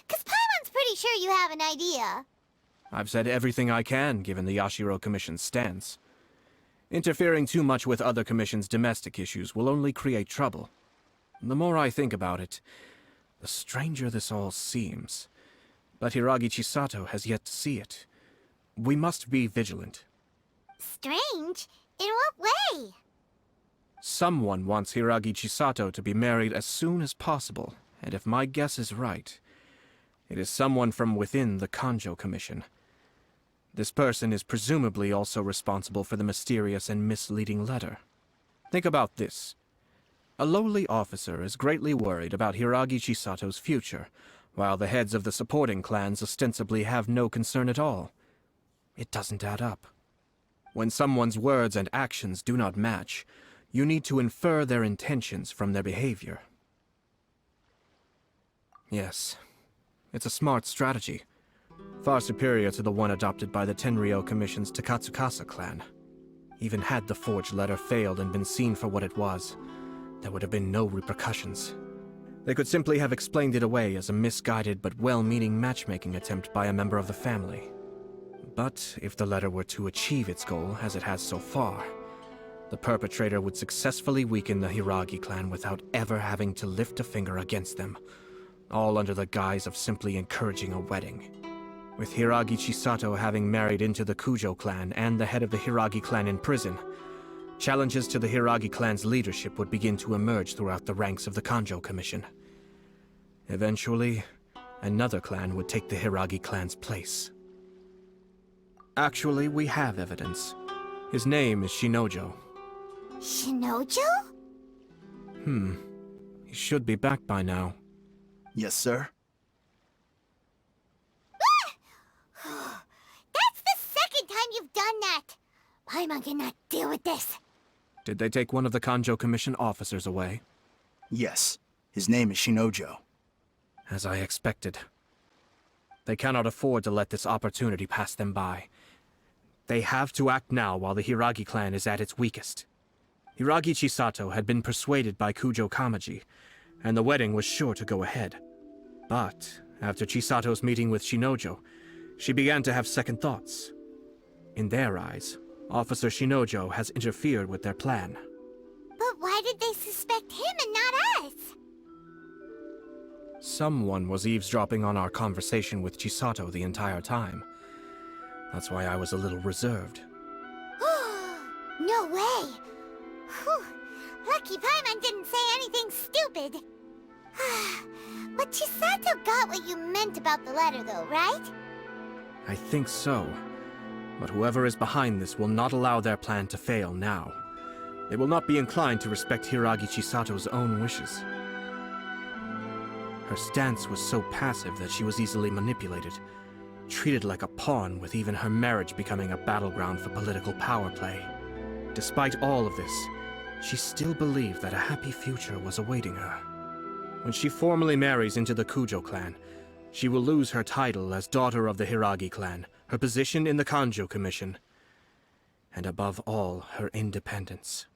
'Cause Paimon's pretty sure you have an idea. I've said everything I can, given the Yashiro Commission's stance. Interfering too much with other commissions' domestic issues will only create trouble. The more I think about it, the stranger this all seems. But Hiragi Chisato has yet to see it. We must be vigilant. Strange? In what way? Someone wants Hiragi Chisato to be married as soon as possible, and if my guess is right, it is someone from within the Kanjo Commission. This person is presumably also responsible for the mysterious and misleading letter. Think about this. A lowly officer is greatly worried about Hiragi Chisato's future, while the heads of the supporting clans ostensibly have no concern at all. It doesn't add up. When someone's words and actions do not match, you need to infer their intentions from their behavior. Yes, it's a smart strategy, far superior to the one adopted by the Tenryou Commission's Takatsukasa clan. Even had the forged letter failed and been seen for what it was, there would have been no repercussions. They could simply have explained it away as a misguided but well-meaning matchmaking attempt by a member of the family. But if the letter were to achieve its goal, as it has so far, the perpetrator would successfully weaken the Hiragi clan without ever having to lift a finger against them, all under the guise of simply encouraging a wedding. With Hiragi Chisato having married into the Kujo clan and the head of the Hiragi clan in prison, challenges to the Hiragi clan's leadership would begin to emerge throughout the ranks of the Kanjo Commission. Eventually, another clan would take the Hiragi clan's place. Actually, we have evidence. His name is Shinojo. Shinojo? He should be back by now. Yes, sir. That's the second time you've done that! I'm gonna deal with this. Did they take one of the Kanjo Commission officers away? Yes. His name is Shinojo. As I expected. They cannot afford to let this opportunity pass them by. They have to act now while the Hiragi clan is at its weakest. Hiragi Chisato had been persuaded by Kujo Kamaji, and the wedding was sure to go ahead. But after Chisato's meeting with Shinojo, she began to have second thoughts. In their eyes, Officer Shinojo has interfered with their plan. But why did they suspect him and not us? Someone was eavesdropping on our conversation with Chisato the entire time. That's why I was a little reserved. No way! Whew. Lucky Paimon didn't say anything stupid. But Chisato got what you meant about the letter though, right? I think so. But whoever is behind this will not allow their plan to fail now. They will not be inclined to respect Hiragi Chisato's own wishes. Her stance was so passive that she was easily manipulated, treated like a pawn, with even her marriage becoming a battleground for political power play. Despite all of this, she still believed that a happy future was awaiting her. When she formally marries into the Kujo clan, she will lose her title as daughter of the Hiragi clan, her position in the Kanjo Commission, and above all, her independence.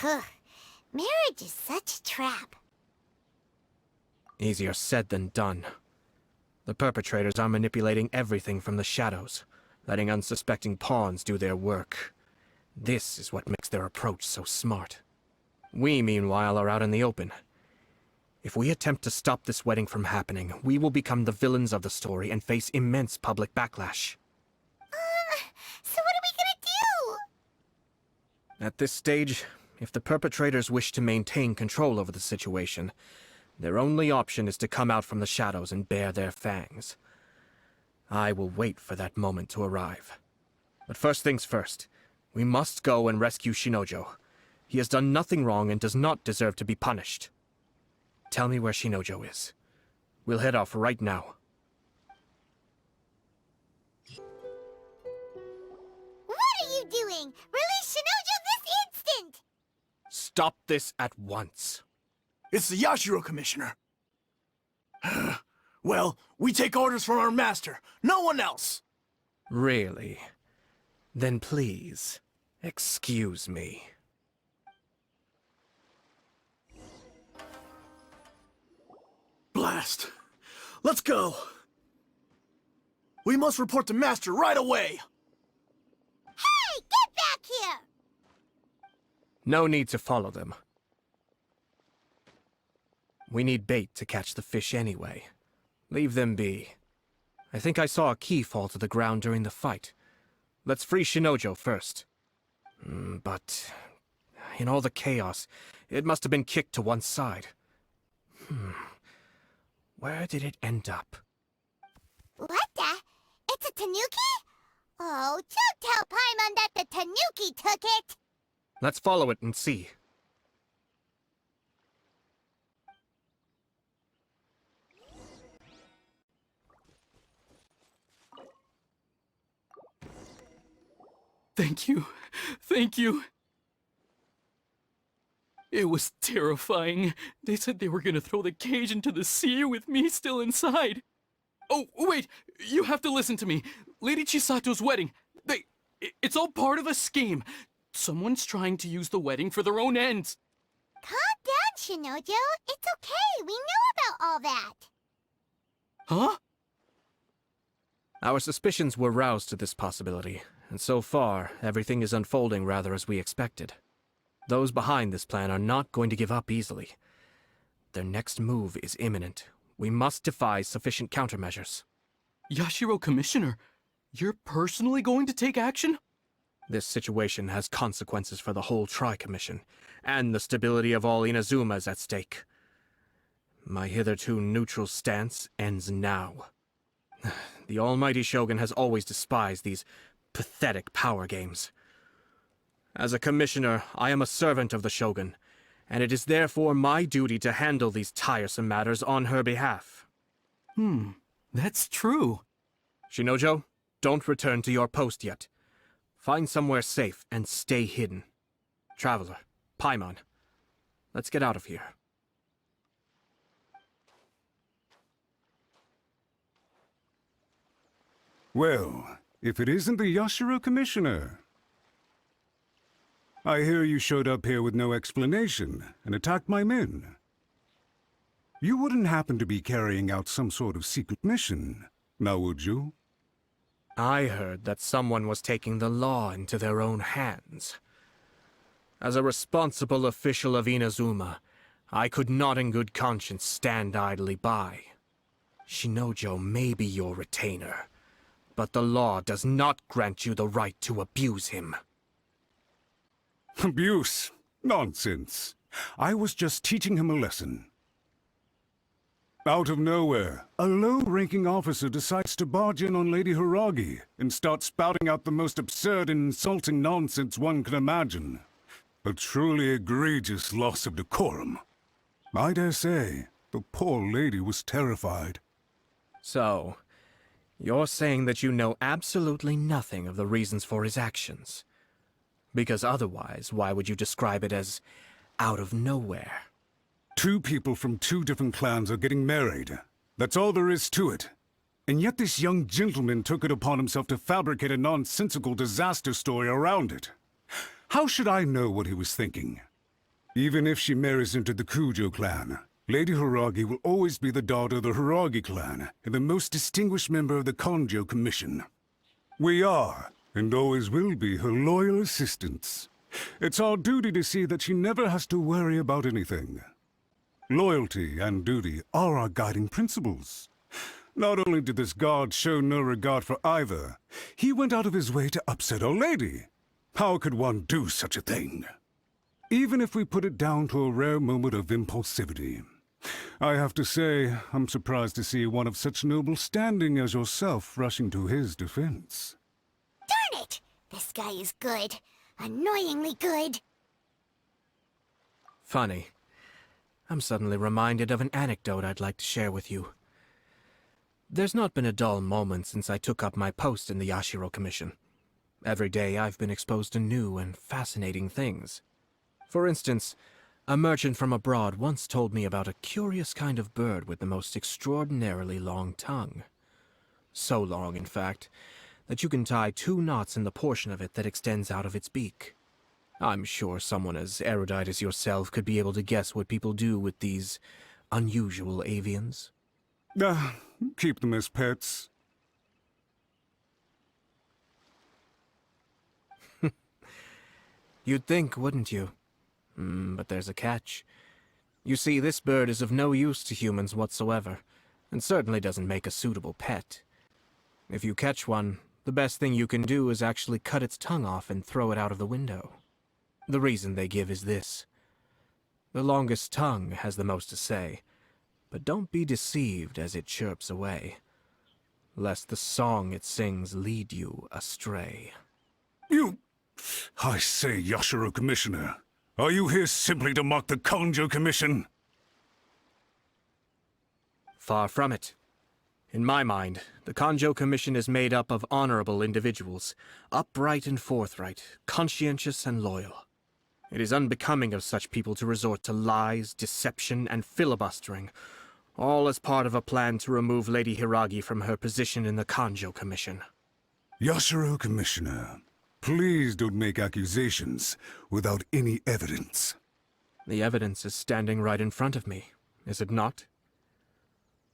Marriage is such a trap. Easier said than done. The perpetrators are manipulating everything from the shadows, letting unsuspecting pawns do their work. This is what makes their approach so smart. We, meanwhile, are out in the open. If we attempt to stop this wedding from happening, we will become the villains of the story and face immense public backlash. So what are we gonna do? At this stage, if the perpetrators wish to maintain control over the situation, their only option is to come out from the shadows and bare their fangs. I will wait for that moment to arrive. But first things first, we must go and rescue Shinojo. He has done nothing wrong and does not deserve to be punished. Tell me where Shinojo is. We'll head off right now. What are you doing? Release Shinojo this instant! Stop this at once. It's the Yashiro Commissioner. Well, we take orders from our master. No one else. Really? Then please, excuse me. Blast. Let's go. We must report to Master right away. Hey, get back here! No need to follow them. We need bait to catch the fish anyway. Leave them be. I think I saw a key fall to the ground during the fight. Let's free Shinojo first. But in all the chaos, it must have been kicked to one side. Where did it end up? What the? It's a tanuki? Oh, don't tell Paimon that the tanuki took it! Let's follow it and see. Thank you. Thank you. It was terrifying. They said they were gonna throw the cage into the sea with me still inside. Oh, wait! You have to listen to me. Lady Chisato's wedding. It's all part of a scheme. Someone's trying to use the wedding for their own ends. Calm down, Shinojo. It's okay. We know about all that. Huh? Our suspicions were roused to this possibility, and so far, everything is unfolding rather as we expected. Those behind this plan are not going to give up easily. Their next move is imminent. We must devise sufficient countermeasures. Yashiro Commissioner, you're personally going to take action? This situation has consequences for the whole Tri-Commission, and the stability of all Inazuma is at stake. My hitherto neutral stance ends now. The almighty Shogun has always despised these pathetic power games. As a commissioner, I am a servant of the Shogun, and it is therefore my duty to handle these tiresome matters on her behalf. That's true. Shinojo, don't return to your post yet. Find somewhere safe and stay hidden. Traveler, Paimon, let's get out of here. Well, if it isn't the Yashiro Commissioner. I hear you showed up here with no explanation and attacked my men. You wouldn't happen to be carrying out some sort of secret mission, now would you? I heard that someone was taking the law into their own hands. As a responsible official of Inazuma, I could not in good conscience stand idly by. Shinojo may be your retainer, but the law does not grant you the right to abuse him. Abuse? Nonsense. I was just teaching him a lesson. Out of nowhere, a low-ranking officer decides to barge in on Lady Hiragi and start spouting out the most absurd and insulting nonsense one can imagine. A truly egregious loss of decorum. I dare say, the poor lady was terrified. So, you're saying that you know absolutely nothing of the reasons for his actions? Because otherwise, why would you describe it as out of nowhere? Two people from two different clans are getting married. That's all there is to it. And yet this young gentleman took it upon himself to fabricate a nonsensical disaster story around it. How should I know what he was thinking? Even if she marries into the Kujo clan, Lady Hiragi will always be the daughter of the Hiragi clan and the most distinguished member of the Konjo Commission. We are, and always will be, her loyal assistants. It's our duty to see that she never has to worry about anything. Loyalty and duty are our guiding principles. Not only did this guard show no regard for either, he went out of his way to upset our lady. How could one do such a thing? Even if we put it down to a rare moment of impulsivity. I have to say, I'm surprised to see one of such noble standing as yourself rushing to his defense. Darn it! This guy is good. Annoyingly good. Funny. I'm suddenly reminded of an anecdote I'd like to share with you. There's not been a dull moment since I took up my post in the Yashiro Commission. Every day I've been exposed to new and fascinating things. For instance, a merchant from abroad once told me about a curious kind of bird with the most extraordinarily long tongue. So long, in fact, that you can tie 2 knots in the portion of it that extends out of its beak. I'm sure someone as erudite as yourself could be able to guess what people do with these unusual avians. Keep them as pets. You'd think, wouldn't you? But there's a catch. You see, this bird is of no use to humans whatsoever, and certainly doesn't make a suitable pet. If you catch one, the best thing you can do is actually cut its tongue off and throw it out of the window. The reason they give is this. The longest tongue has the most to say, but don't be deceived as it chirps away, lest the song it sings lead you astray. I say, Yashiro Commissioner, are you here simply to mock the Kanjo Commission? Far from it. In my mind, the Kanjo Commission is made up of honorable individuals, upright and forthright, conscientious and loyal. It is unbecoming of such people to resort to lies, deception, and filibustering, all as part of a plan to remove Lady Hiragi from her position in the Kanjo Commission. Yashiro Commissioner, please don't make accusations without any evidence. The evidence is standing right in front of me, is it not?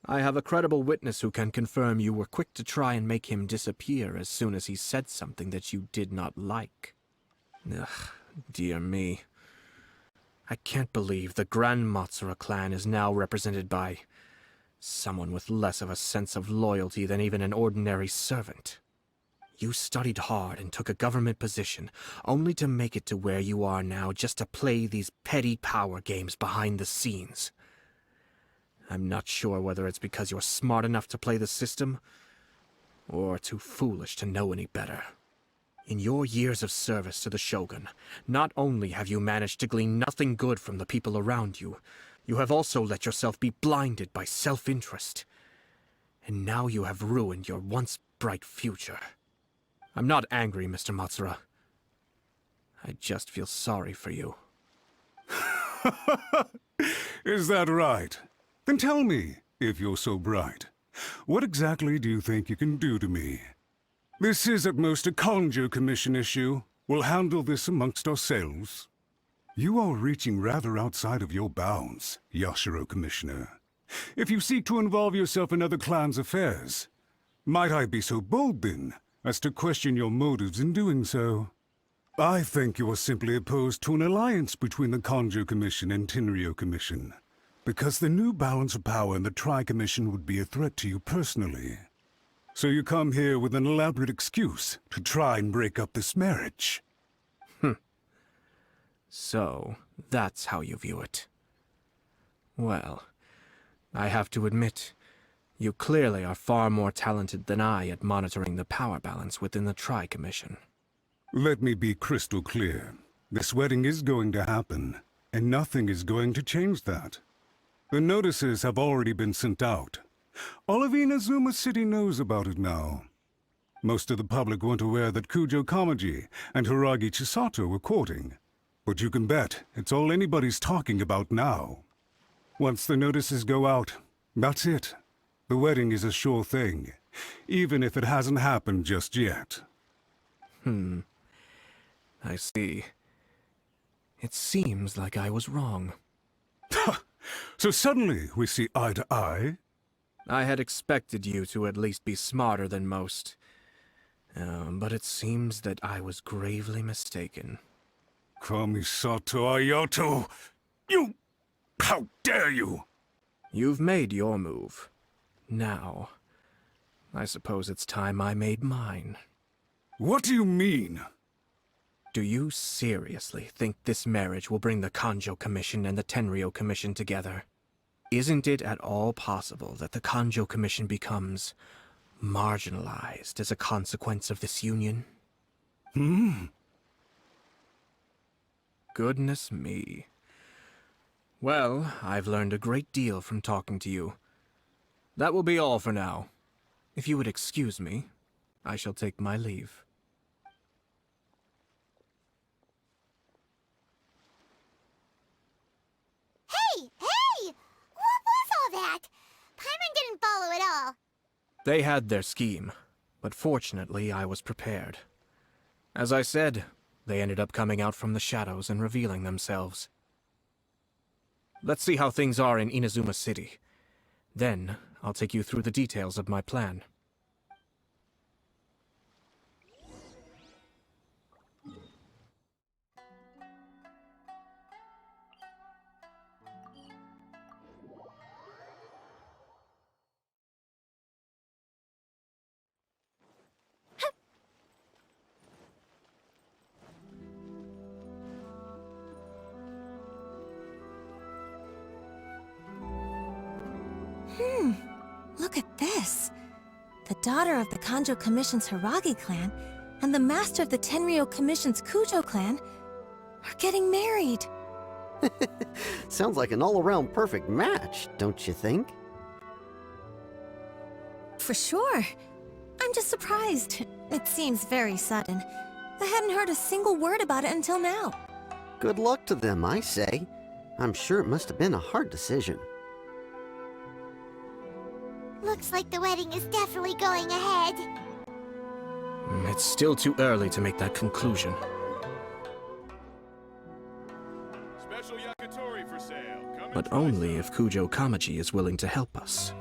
I have a credible witness who can confirm you were quick to try and make him disappear as soon as he said something that you did not like. Ugh, dear me. I can't believe the Grand Matsura clan is now represented by someone with less of a sense of loyalty than even an ordinary servant. You studied hard and took a government position, only to make it to where you are now just to play these petty power games behind the scenes. I'm not sure whether it's because you're smart enough to play the system, or too foolish to know any better. In your years of service to the Shogun, not only have you managed to glean nothing good from the people around you, you have also let yourself be blinded by self-interest. And now you have ruined your once bright future. I'm not angry, Mr. Matsura. I just feel sorry for you. Is that right? Then tell me, if you're so bright, what exactly do you think you can do to me? This is at most a Kanjo Commission issue. We'll handle this amongst ourselves. You are reaching rather outside of your bounds, Yashiro Commissioner. If you seek to involve yourself in other clans' affairs, might I be so bold, then, as to question your motives in doing so? I think you are simply opposed to an alliance between the Kanjo Commission and Tenryo Commission, because the new balance of power in the Tri-Commission would be a threat to you personally. So you come here with an elaborate excuse to try and break up this marriage. So, that's how you view it. Well, I have to admit, you clearly are far more talented than I at monitoring the power balance within the Tri-Commission. Let me be crystal clear. This wedding is going to happen, and nothing is going to change that. The notices have already been sent out. All of Inazuma City knows about it now. Most of the public weren't aware that Kujo Kamaji and Hiragi Chisato were courting. But you can bet it's all anybody's talking about now. Once the notices go out, that's it. The wedding is a sure thing, even if it hasn't happened just yet. I see. It seems like I was wrong. So suddenly we see eye to eye? I had expected you to at least be smarter than most. But it seems that I was gravely mistaken. Kamisato Ayato! You... How dare you! You've made your move. Now, I suppose it's time I made mine. What do you mean? Do you seriously think this marriage will bring the Kanjo Commission and the Tenryo Commission together? Isn't it at all possible that the Kanjo Commission becomes marginalized as a consequence of this union? Goodness me. Well, I've learned a great deal from talking to you. That will be all for now. If you would excuse me, I shall take my leave. Hey! Hey! What was all that? Paimon didn't follow at all. They had their scheme, but fortunately I was prepared. As I said, they ended up coming out from the shadows and revealing themselves. Let's see how things are in Inazuma City. Then, I'll take you through the details of my plan. Look at this. The daughter of the Kanjo Commission's Hiragi clan and the master of the Tenryou Commission's Kujo clan are getting married. Sounds like an all-around perfect match, don't you think? For sure. I'm just surprised. It seems very sudden. I hadn't heard a single word about it until now. Good luck to them, I say. I'm sure it must have been a hard decision. Looks like the wedding is definitely going ahead. It's still too early to make that conclusion. Special yakitori for sale. But only if Kujo Kamaji is willing to help us.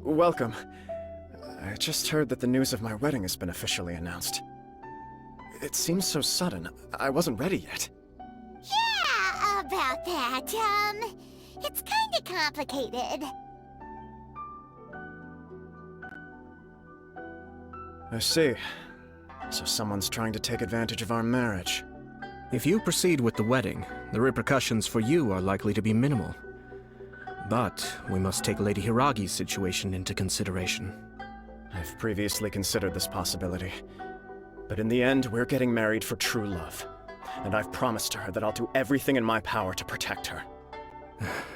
Welcome. I just heard that the news of my wedding has been officially announced. It seems so sudden. I wasn't ready yet. Yeah, about that. It's kinda complicated. I see. So someone's trying to take advantage of our marriage. If you proceed with the wedding, the repercussions for you are likely to be minimal. But we must take Lady Hiragi's situation into consideration. I've previously considered this possibility. But in the end, we're getting married for true love. And I've promised her that I'll do everything in my power to protect her.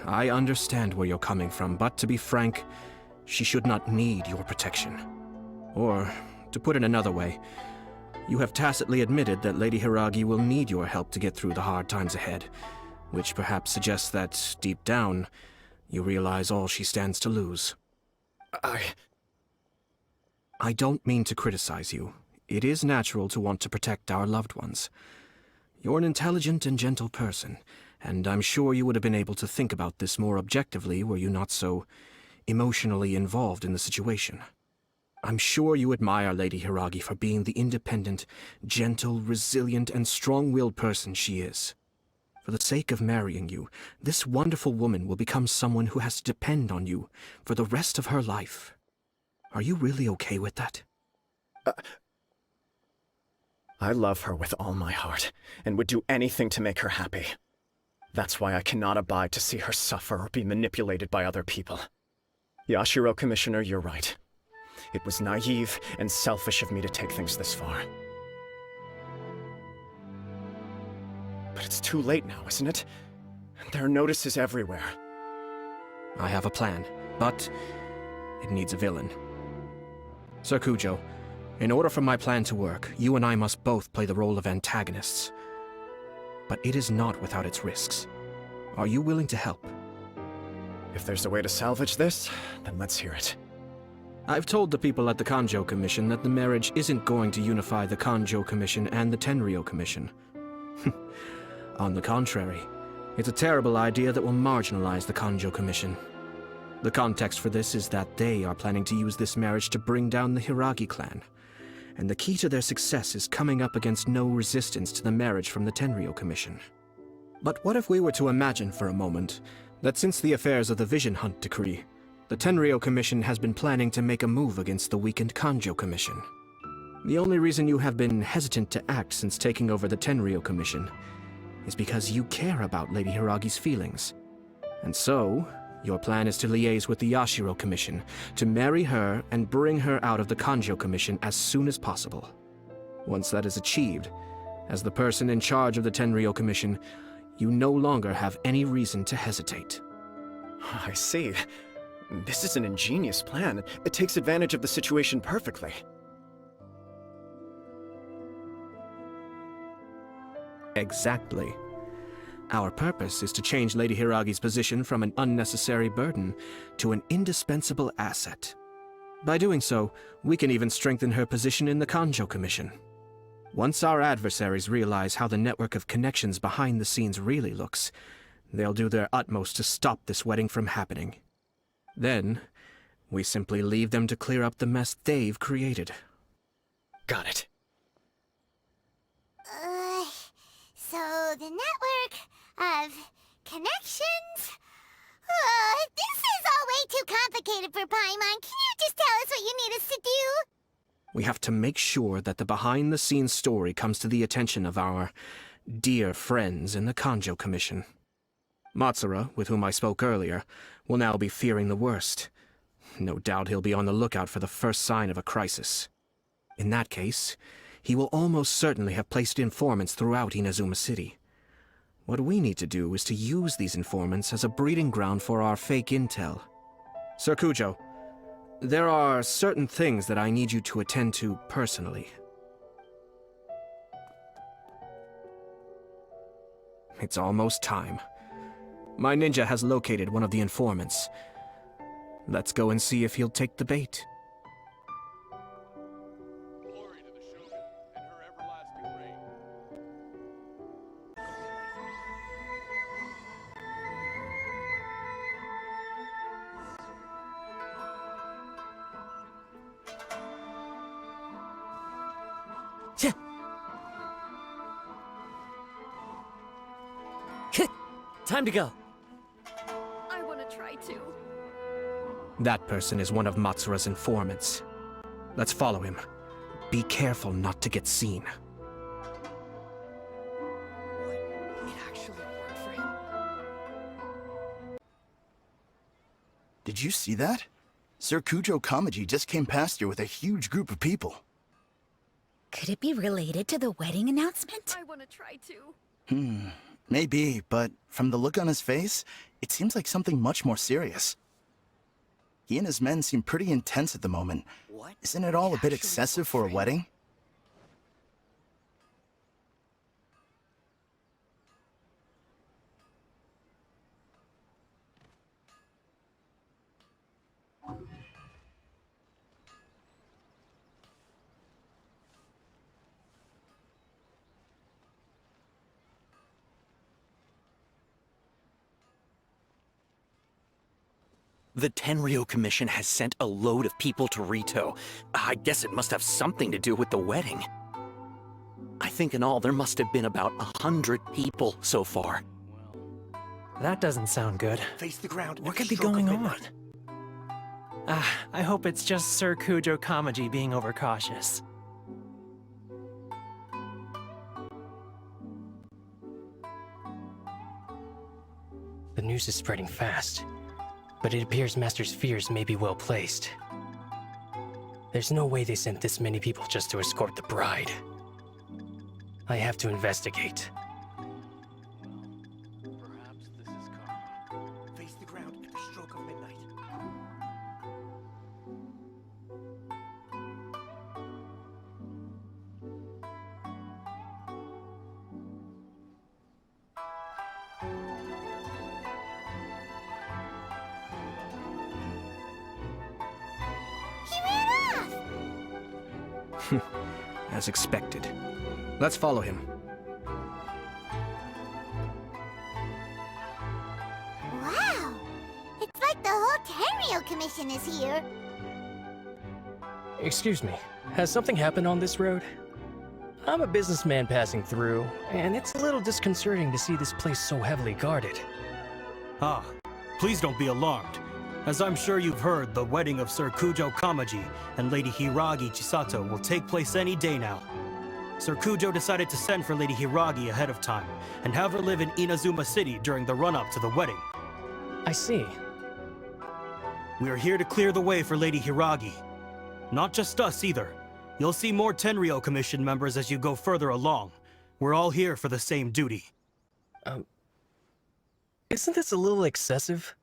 I understand where you're coming from, but to be frank, she should not need your protection. Or, to put it another way, you have tacitly admitted that Lady Hiragi will need your help to get through the hard times ahead, which perhaps suggests that, deep down, you realize all she stands to lose. I don't mean to criticize you. It is natural to want to protect our loved ones. You're an intelligent and gentle person, and I'm sure you would have been able to think about this more objectively were you not so emotionally involved in the situation. I'm sure you admire Lady Hiragi for being the independent, gentle, resilient, and strong-willed person she is. For the sake of marrying you, this wonderful woman will become someone who has to depend on you for the rest of her life. Are you really okay with that? I love her with all my heart, and would do anything to make her happy. That's why I cannot abide to see her suffer or be manipulated by other people. Yashiro Commissioner, you're right. It was naive and selfish of me to take things this far. But it's too late now, isn't it? There are notices everywhere. I have a plan, but it needs a villain. Sir Kujo, in order for my plan to work, you and I must both play the role of antagonists. But it is not without its risks. Are you willing to help? If there's a way to salvage this, then let's hear it. I've told the people at the Kanjo Commission that the marriage isn't going to unify the Kanjo Commission and the Tenryou Commission. On the contrary, it's a terrible idea that will marginalize the Kanjo Commission. The context for this is that they are planning to use this marriage to bring down the Hiragi clan. And the key to their success is coming up against no resistance to the marriage from the Tenryou Commission. But what if we were to imagine for a moment that since the affairs of the Vision Hunt Decree, the Tenryou Commission has been planning to make a move against the weakened Kanjo Commission? The only reason you have been hesitant to act since taking over the Tenryou Commission is because you care about Lady Hiragi's feelings. And so, your plan is to liaise with the Yashiro Commission, to marry her and bring her out of the Kanjo Commission as soon as possible. Once that is achieved, as the person in charge of the Tenryou Commission, you no longer have any reason to hesitate. I see. This is an ingenious plan. It takes advantage of the situation perfectly. Exactly. Our purpose is to change Lady Hiragi's position from an unnecessary burden to an indispensable asset. By doing so, we can even strengthen her position in the Kanjo Commission. Once our adversaries realize how the network of connections behind the scenes really looks, they'll do their utmost to stop this wedding from happening. Then, we simply leave them to clear up the mess they've created. Got it. So the network of connections? This is all way too complicated for Paimon. Can you just tell us what you need us to do? We have to make sure that the behind-the-scenes story comes to the attention of our dear friends in the Kanjo Commission. Matsura, with whom I spoke earlier, will now be fearing the worst. No doubt he'll be on the lookout for the first sign of a crisis. In that case, he will almost certainly have placed informants throughout Inazuma City. What we need to do is to use these informants as a breeding ground for our fake intel. Sir Kujo, there are certain things that I need you to attend to personally. It's almost time. My ninja has located one of the informants. Let's go and see if he'll take the bait. Glory to the Shogun and her everlasting reign. Time to go. I want to try too. That person is one of Matsura's informants. Let's follow him. Be careful not to get seen. It actually worked for him? Did you see that? Sir Kujo Kamaji just came past here with a huge group of people. Could it be related to the wedding announcement? I want to try too. Maybe, but from the look on his face, it seems like something much more serious. He and his men seem pretty intense at the moment. Isn't it all a bit excessive for a wedding? The Tenryo Commission has sent a load of people to Rito. I guess it must have something to do with the wedding. I think in all there must have been about 100 people so far. That doesn't sound good. Face the ground. What could be going on? I hope it's just Sir Kujo Kamaji being overcautious. The news is spreading fast, but it appears Master's fears may be well placed. There's no way they sent this many people just to escort the bride. I have to investigate. Perhaps this is karma. Face the ground at the stroke of midnight. He ran off! As expected. Let's follow him. Wow! It's like the whole Tenryo Commission is here. Excuse me, has something happened on this road? I'm a businessman passing through, and it's a little disconcerting to see this place so heavily guarded. Ah, please don't be alarmed. As I'm sure you've heard, the wedding of Sir Kujo Kamaji and Lady Hiragi Chisato will take place any day now. Sir Kujo decided to send for Lady Hiragi ahead of time, and have her live in Inazuma City during the run-up to the wedding. I see. We are here to clear the way for Lady Hiragi. Not just us either. You'll see more Tenryo Commission members as you go further along. We're all here for the same duty. Isn't this a little excessive?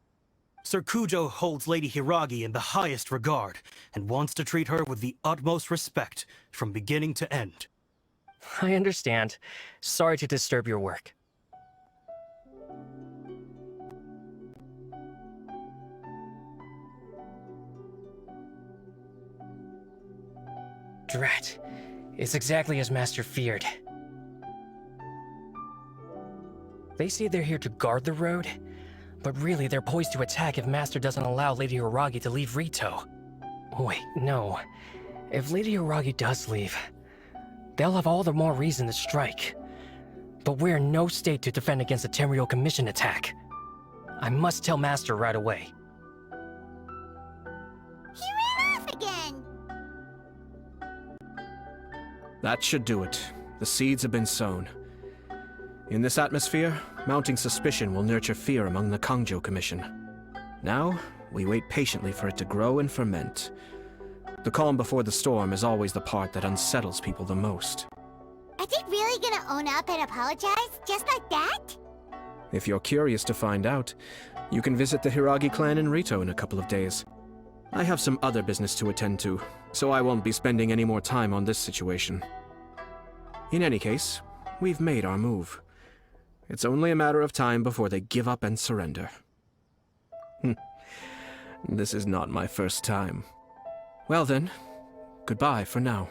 Sir Kujo holds Lady Hiragi in the highest regard, and wants to treat her with the utmost respect, from beginning to end. I understand. Sorry to disturb your work. Drat. It's exactly as Master feared. They say they're here to guard the road, but really they're poised to attack if Master doesn't allow Lady Hiragi to leave Rito. Wait, no. If Lady Hiragi does leave, they'll have all the more reason to strike. But we're in no state to defend against a Tenryou Commission attack. I must tell Master right away. He ran off again! That should do it. The seeds have been sown. In this atmosphere, mounting suspicion will nurture fear among the Kangjo Commission. Now, we wait patiently for it to grow and ferment. The calm before the storm is always the part that unsettles people the most. Are they really gonna own up and apologize, just like that? If you're curious to find out, you can visit the Hiragi clan in Rito in a couple of days. I have some other business to attend to, so I won't be spending any more time on this situation. In any case, we've made our move. It's only a matter of time before they give up and surrender. This is not my first time. Well then, goodbye for now.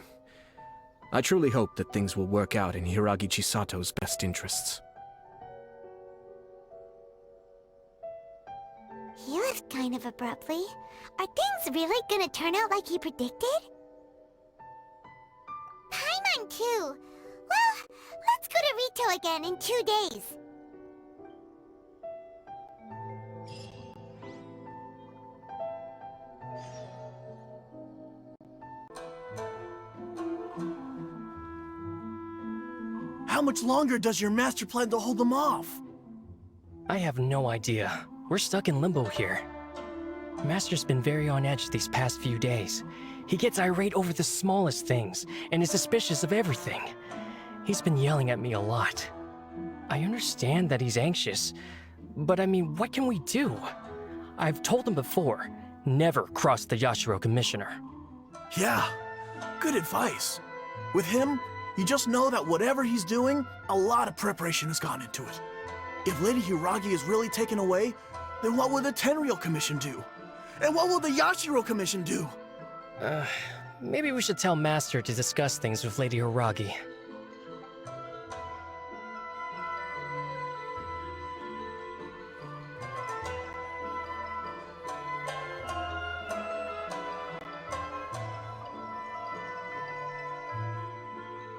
I truly hope that things will work out in Hiragi Chisato's best interests. He left kind of abruptly. Are things really gonna turn out like he predicted? Paimon too! Well, let's go to Rito again in 2 days. How much longer does your master plan to hold them off? I have no idea. We're stuck in limbo here. Master's been very on edge these past few days. He gets irate over the smallest things, and is suspicious of everything. He's been yelling at me a lot. I understand that he's anxious, but I mean, what can we do? I've told him before, never cross the Yashiro Commissioner. Yeah, good advice. With him, you just know that whatever he's doing, a lot of preparation has gone into it. If Lady Hiragi is really taken away, then what will the Tenryou Commission do? And what will the Yashiro Commission do? Maybe we should tell Master to discuss things with Lady Hiragi.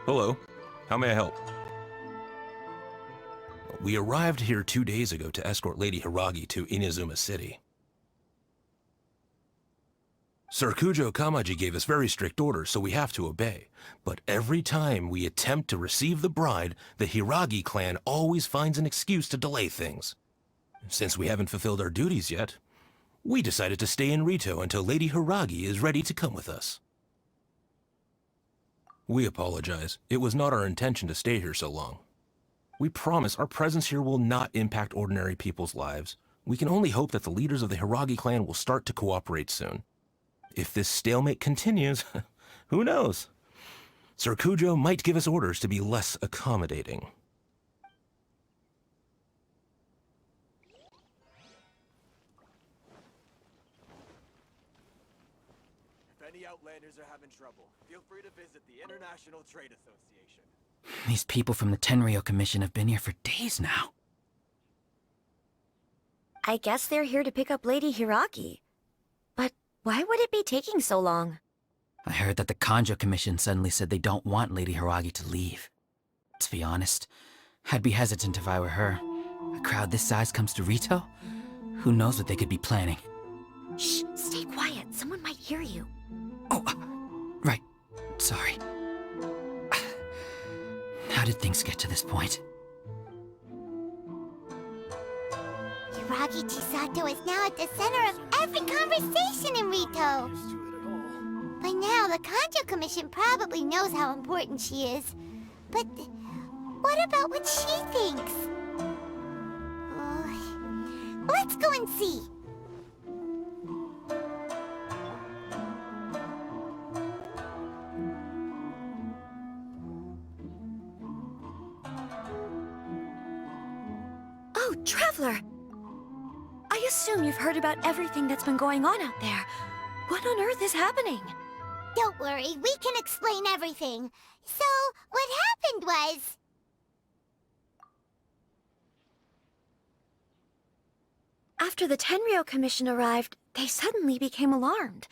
Hello. How may I help? We arrived here 2 days ago to escort Lady Hiragi to Inazuma City. Sir Kujo Kamaji gave us very strict orders, so we have to obey. But every time we attempt to receive the bride, the Hiragi clan always finds an excuse to delay things. Since we haven't fulfilled our duties yet, we decided to stay in Rito until Lady Hiragi is ready to come with us. We apologize. It was not our intention to stay here so long. We promise our presence here will not impact ordinary people's lives. We can only hope that the leaders of the Hiragi clan will start to cooperate soon. If this stalemate continues, who knows? Sir Kujo might give us orders to be less accommodating. If any Outlanders are having trouble, feel free to visit the International Trade Association. These people from the Tenryou Commission have been here for days now. I guess they're here to pick up Lady Hiragi. But why would it be taking so long? I heard that the Kanjo Commission suddenly said they don't want Lady Hiragi to leave. To be honest, I'd be hesitant if I were her. A crowd this size comes to Rito? Who knows what they could be planning? Shh, stay quiet. Someone might hear you. Oh, right. Sorry. How did things get to this point? Hiragi Chisato is now at the center of every conversation in Rito. By now, the Kanjo Commission probably knows how important she is. But what about what she thinks? Let's go and see. Oh, Traveler! I assume you've heard about everything that's been going on out there. What on earth is happening? Don't worry, we can explain everything. So, what happened was... After the Tenryou Commission arrived, they suddenly became alarmed.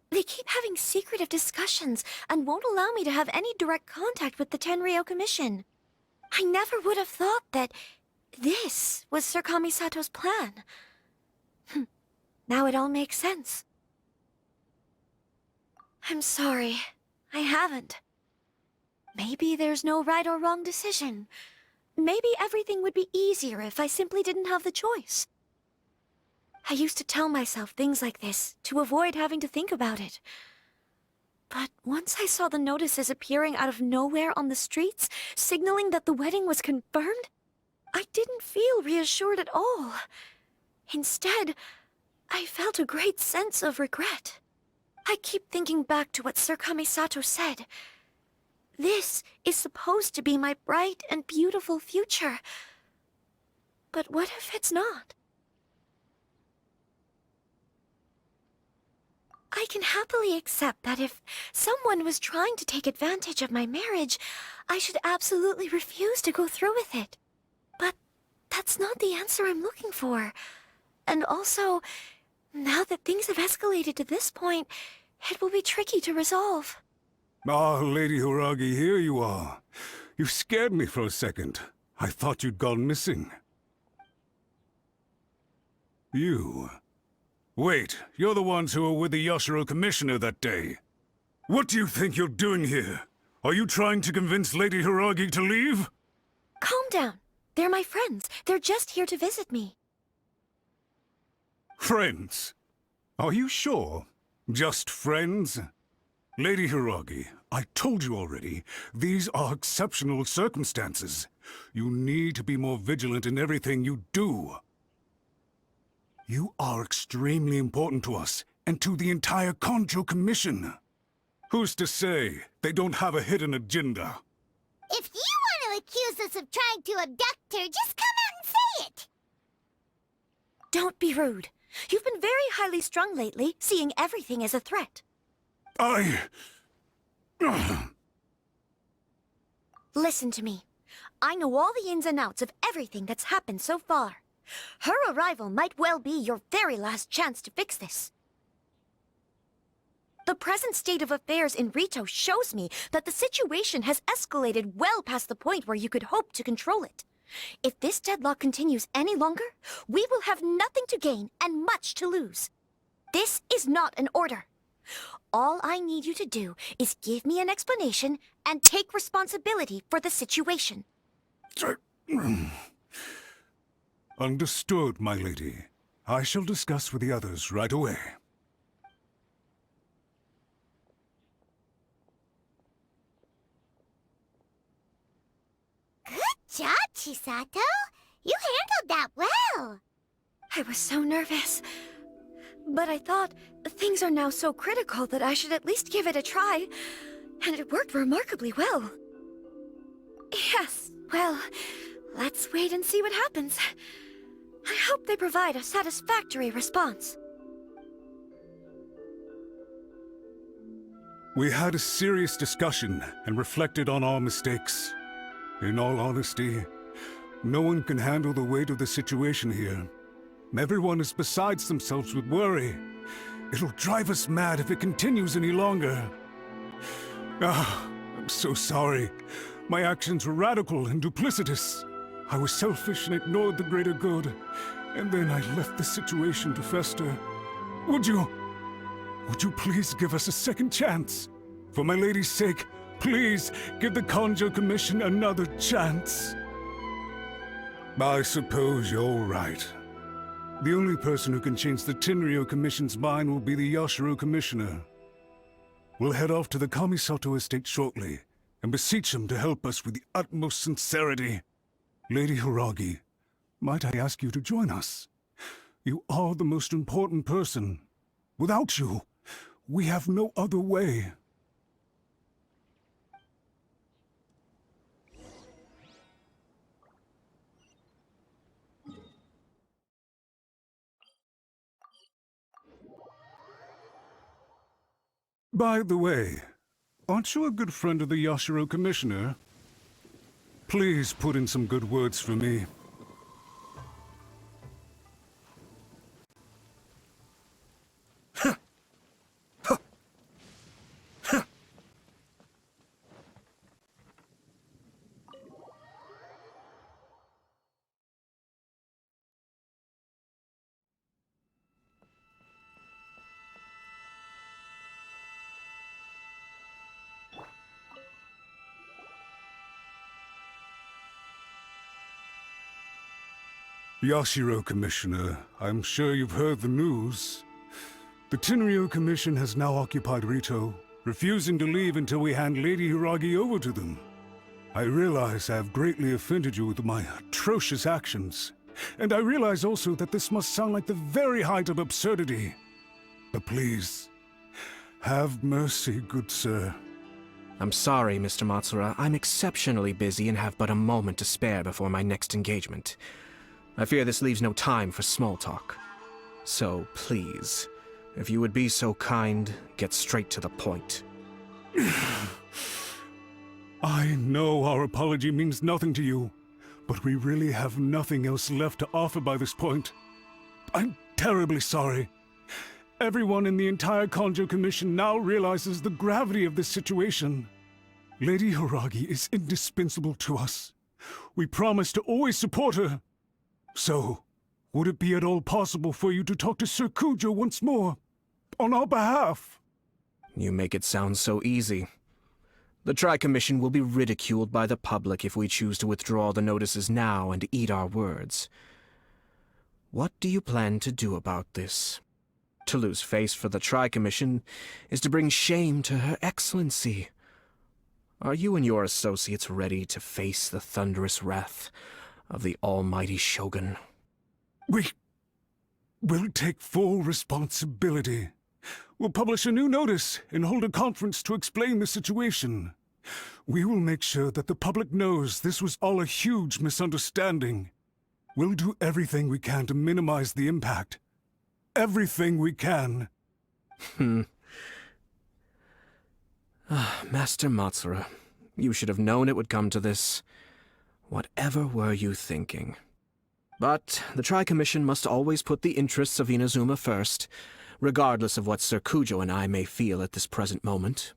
They keep having secretive discussions and won't allow me to have any direct contact with the Tenryou Commission. I never would have thought that this was Sir Kamisato's plan. Now it all makes sense. I'm sorry. I haven't. Maybe there's no right or wrong decision. Maybe everything would be easier if I simply didn't have the choice. I used to tell myself things like this to avoid having to think about it. But once I saw the notices appearing out of nowhere on the streets, signaling that the wedding was confirmed, I didn't feel reassured at all. Instead, I felt a great sense of regret. I keep thinking back to what Sir Kamisato said. This is supposed to be my bright and beautiful future. But what if it's not? I can happily accept that if someone was trying to take advantage of my marriage, I should absolutely refuse to go through with it. But that's not the answer I'm looking for. And also, now that things have escalated to this point, it will be tricky to resolve. Ah, Lady Hiragi, here you are. You scared me for a second. I thought you'd gone missing. You... Wait, you're the ones who were with the Yashiro Commissioner that day. What do you think you're doing here? Are you trying to convince Lady Hiragi to leave? Calm down. They're my friends. They're just here to visit me. Friends? Are you sure? Just friends? Lady Hiragi, I told you already, these are exceptional circumstances. You need to be more vigilant in everything you do. You are extremely important to us, and to the entire Kanjo Commission. Who's to say they don't have a hidden agenda? If you want to accuse us of trying to abduct her, just come out and say it! Don't be rude. You've been very highly strung lately, seeing everything as a threat. Listen to me. I know all the ins and outs of everything that's happened so far. Her arrival might well be your very last chance to fix this. The present state of affairs in Rito shows me that the situation has escalated well past the point where you could hope to control it. If this deadlock continues any longer, we will have nothing to gain and much to lose. This is not an order. All I need you to do is give me an explanation and take responsibility for the situation. Understood, my lady. I shall discuss with the others right away. Good job, Chisato! You handled that well! I was so nervous. But I thought, things are now so critical that I should at least give it a try. And it worked remarkably well. Yes, well, let's wait and see what happens. I hope they provide a satisfactory response. We had a serious discussion and reflected on our mistakes. In all honesty, no one can handle the weight of the situation here. Everyone is besides themselves with worry. It'll drive us mad if it continues any longer. I'm so sorry. My actions were radical and duplicitous. I was selfish and ignored the greater good. And then I left the situation to fester. Would you please give us a second chance? For my lady's sake, please give the Kanjo Commission another chance. I suppose you're right. The only person who can change the Tenryou Commission's mind will be the Yashiro Commissioner. We'll head off to the Kamisato estate shortly, and beseech him to help us with the utmost sincerity. Lady Hiragi, might I ask you to join us? You are the most important person. Without you, we have no other way. By the way, Aren't you a good friend of the Yashiro Commissioner? Please put in some good words for me. Yashiro Commissioner, I'm sure you've heard the news. The Tenryo Commission has now occupied Rito, refusing to leave until we hand Lady Hiragi over to them. I realize I have greatly offended you with my atrocious actions, and I realize also that this must sound like the very height of absurdity. But please, have mercy, good sir. I'm sorry, Mr. Matsura. I'm exceptionally busy and have but a moment to spare before my next engagement. I fear this leaves no time for small talk. So, please, if you would be so kind, get straight to the point. I know our apology means nothing to you, but we really have nothing else left to offer by this point. I'm terribly sorry. Everyone in the entire Kanjo Commission now realizes the gravity of this situation. Lady Hiragi is indispensable to us. We promise to always support her. So, would it be at all possible for you to talk to Sir Kujo once more, on our behalf? You make it sound so easy. The Tri-Commission will be ridiculed by the public if we choose to withdraw the notices now and eat our words. What do you plan to do about this? To lose face for the Tri-Commission is to bring shame to Her Excellency. Are you and your associates ready to face the thunderous wrath of the almighty Shogun? We'll take full responsibility. We'll publish a new notice and hold a conference to explain the situation. We will make sure that the public knows this was all a huge misunderstanding. We'll do everything we can to minimize the impact. Everything we can. Master Matsura, you should have known it would come to this. Whatever were you thinking? But the Tri-Commission must always put the interests of Inazuma first, regardless of what Sir Kujo and I may feel at this present moment.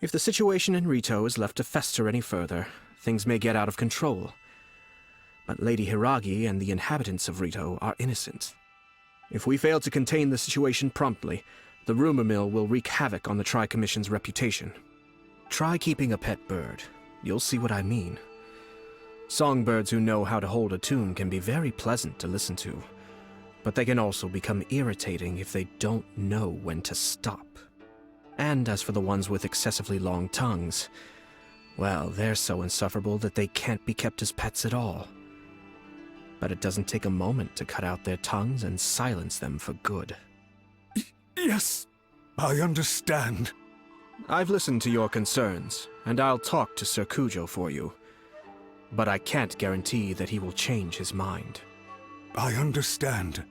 If the situation in Rito is left to fester any further, things may get out of control. But Lady Hiragi and the inhabitants of Rito are innocent. If we fail to contain the situation promptly, the rumor mill will wreak havoc on the Tri-Commission's reputation. Try keeping a pet bird. You'll see what I mean. Songbirds who know how to hold a tune can be very pleasant to listen to, but they can also become irritating if they don't know when to stop. And as for the ones with excessively long tongues, well, they're so insufferable that they can't be kept as pets at all. But it doesn't take a moment to cut out their tongues and silence them for good. Yes, I understand. I've listened to your concerns, and I'll talk to Sir Kujo for you. But I can't guarantee that he will change his mind. I understand.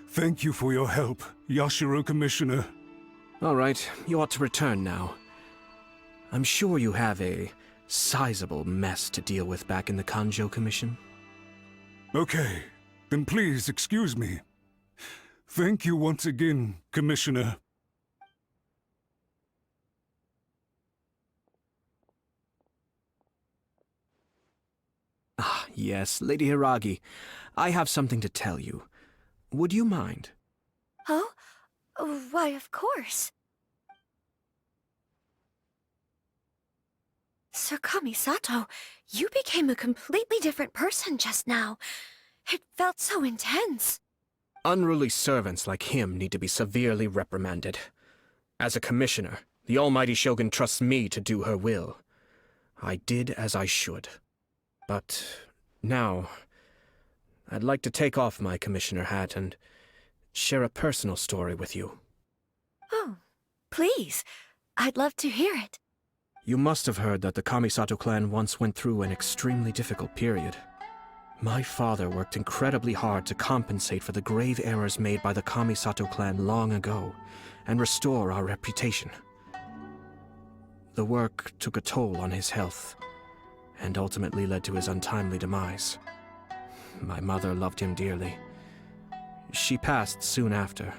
Thank you for your help, Yashiro Commissioner. All right, you ought to return now. I'm sure you have a sizable mess to deal with back in the Kanjo Commission. Okay, then please excuse me. Thank you once again, Commissioner. Ah, yes, Lady Hiragi. I have something to tell you. Would you mind? Oh? Why, of course. Sir Kamisato, you became a completely different person just now. It felt so intense. Unruly servants like him need to be severely reprimanded. As a commissioner, the almighty Shogun trusts me to do her will. I did as I should. But now, I'd like to take off my commissioner hat and share a personal story with you. Oh, please. I'd love to hear it. You must have heard that the Kamisato clan once went through an extremely difficult period. My father worked incredibly hard to compensate for the grave errors made by the Kamisato clan long ago and restore our reputation. The work took a toll on his health, and ultimately led to his untimely demise. My mother loved him dearly. She passed soon after.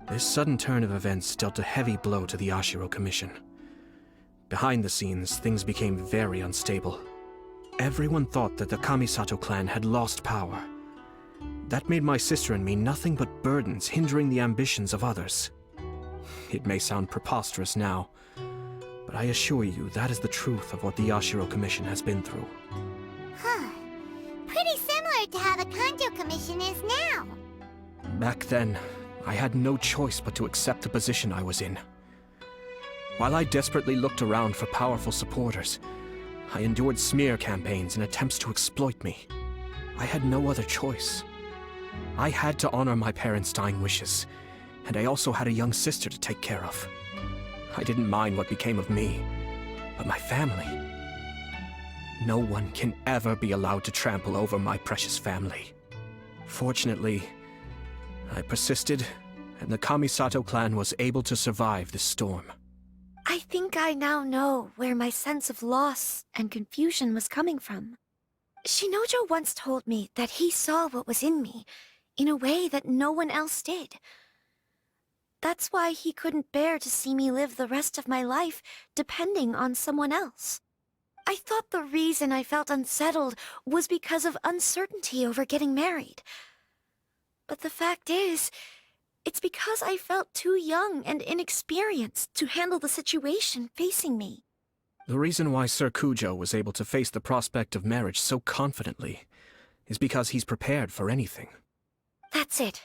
This sudden turn of events dealt a heavy blow to the Yashiro Commission. Behind the scenes, things became very unstable. Everyone thought that the Kamisato clan had lost power. That made my sister and me nothing but burdens, hindering the ambitions of others. It may sound preposterous now, but I assure you that is the truth of what the Yashiro Commission has been through. Huh. Pretty similar to how the Kanjo Commission is now. Back then, I had no choice but to accept the position I was in. While I desperately looked around for powerful supporters, I endured smear campaigns and attempts to exploit me. I had no other choice. I had to honor my parents' dying wishes, and I also had a young sister to take care of. I didn't mind what became of me, but my family. No one can ever be allowed to trample over my precious family. Fortunately, I persisted, and the Kamisato clan was able to survive this storm. I think I now know where my sense of loss and confusion was coming from. Shinojo once told me that he saw what was in me in a way that no one else did. That's why he couldn't bear to see me live the rest of my life depending on someone else. I thought the reason I felt unsettled was because of uncertainty over getting married. But the fact is, it's because I felt too young and inexperienced to handle the situation facing me. The reason why Sir Kujo was able to face the prospect of marriage so confidently is because he's prepared for anything. That's it.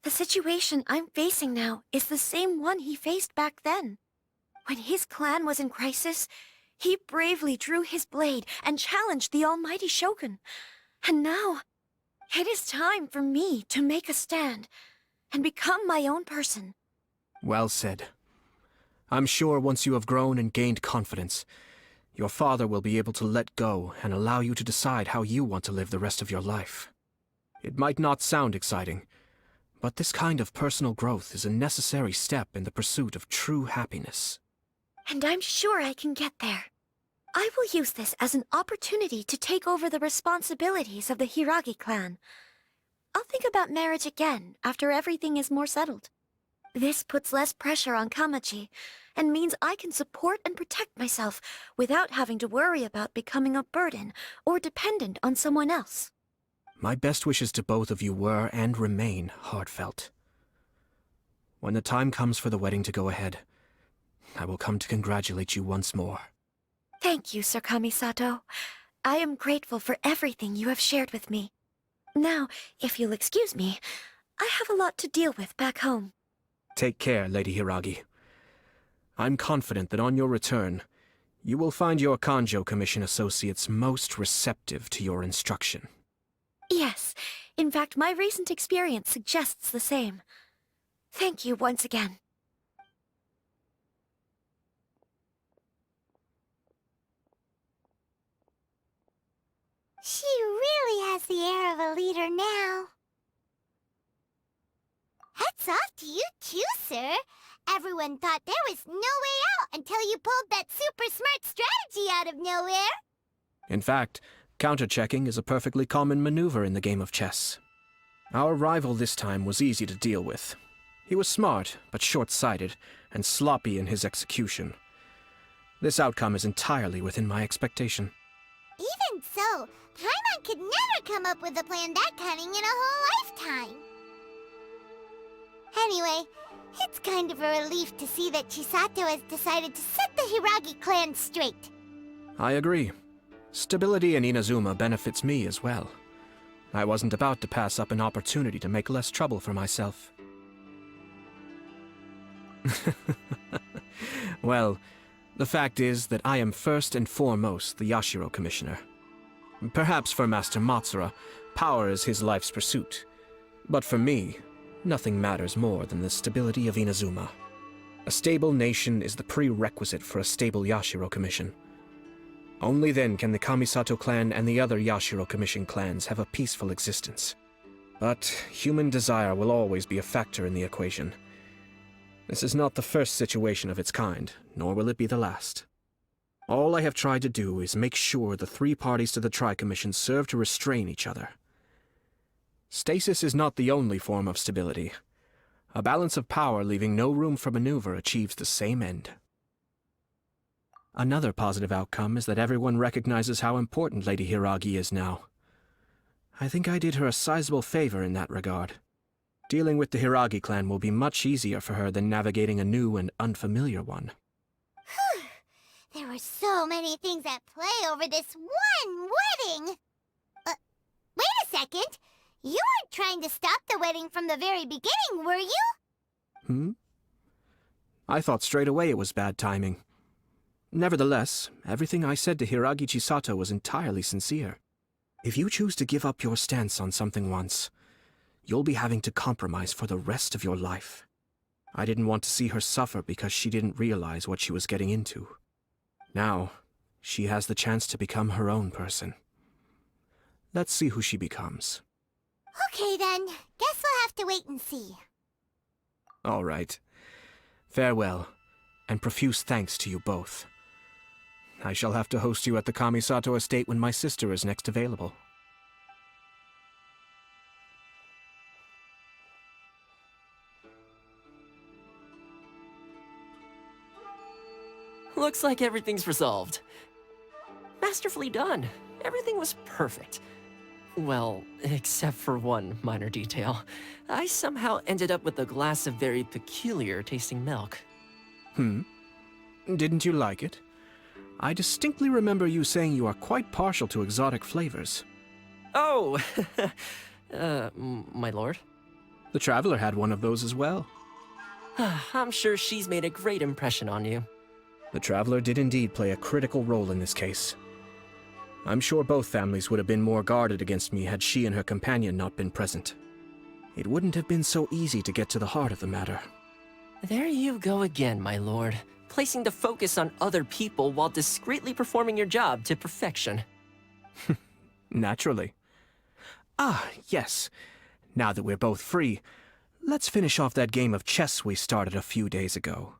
The situation I'm facing now is the same one he faced back then. When his clan was in crisis, he bravely drew his blade and challenged the almighty Shogun. And now, it is time for me to make a stand and become my own person. Well said. I'm sure once you have grown and gained confidence, your father will be able to let go and allow you to decide how you want to live the rest of your life. It might not sound exciting, but this kind of personal growth is a necessary step in the pursuit of true happiness. And I'm sure I can get there. I will use this as an opportunity to take over the responsibilities of the Hiragi clan. I'll think about marriage again after everything is more settled. This puts less pressure on Kamaji, and means I can support and protect myself without having to worry about becoming a burden or dependent on someone else. My best wishes to both of you were and remain heartfelt. When the time comes for the wedding to go ahead, I will come to congratulate you once more. Thank you, Sir Kamisato. I am grateful for everything you have shared with me. Now, if you'll excuse me, I have a lot to deal with back home. Take care, Lady Hiragi. I'm confident that on your return, you will find your Kanjo Commission associates most receptive to your instruction. Yes, in fact, my recent experience suggests the same. Thank you once again. She really has the air of a leader now. Hats off to you too, sir. Everyone thought there was no way out until you pulled that super smart strategy out of nowhere. In fact, counter-checking is a perfectly common maneuver in the game of chess. Our rival this time was easy to deal with. He was smart, but short-sighted, and sloppy in his execution. This outcome is entirely within my expectation. Even so, Paimon could never come up with a plan that cunning in a whole lifetime. Anyway, it's kind of a relief to see that Chisato has decided to set the Hiragi clan straight. I agree. Stability in Inazuma benefits me as well. I wasn't about to pass up an opportunity to make less trouble for myself. Well, the fact is that I am first and foremost the Yashiro Commissioner. Perhaps for Master Matsura, power is his life's pursuit. But for me, nothing matters more than the stability of Inazuma. A stable nation is the prerequisite for a stable Yashiro Commission. Only then can the Kamisato clan and the other Yashiro Commission clans have a peaceful existence. But human desire will always be a factor in the equation. This is not the first situation of its kind, nor will it be the last. All I have tried to do is make sure the three parties to the Tri-Commission serve to restrain each other. Stasis is not the only form of stability. A balance of power leaving no room for maneuver achieves the same end. Another positive outcome is that everyone recognizes how important Lady Hiragi is now. I think I did her a sizable favor in that regard. Dealing with the Hiragi clan will be much easier for her than navigating a new and unfamiliar one. There were so many things at play over this one wedding! Wait a second! You weren't trying to stop the wedding from the very beginning, were you? I thought straight away it was bad timing. Nevertheless, everything I said to Hiragi Chisato was entirely sincere. If you choose to give up your stance on something once, you'll be having to compromise for the rest of your life. I didn't want to see her suffer because she didn't realize what she was getting into. Now, she has the chance to become her own person. Let's see who she becomes. Okay then, guess we'll have to wait and see. All right. Farewell, and profuse thanks to you both. I shall have to host you at the Kamisato estate when my sister is next available. Looks like everything's resolved. Masterfully done. Everything was perfect. Well, except for one minor detail. I somehow ended up with a glass of very peculiar tasting milk. Didn't you like it? I distinctly remember you saying you are quite partial to exotic flavors. Oh! My lord? The Traveler had one of those as well. I'm sure she's made a great impression on you. The Traveler did indeed play a critical role in this case. I'm sure both families would have been more guarded against me had she and her companion not been present. It wouldn't have been so easy to get to the heart of the matter. There you go again, my lord. Placing the focus on other people while discreetly performing your job to perfection. Naturally. Ah, yes. Now that we're both free, let's finish off that game of chess we started a few days ago.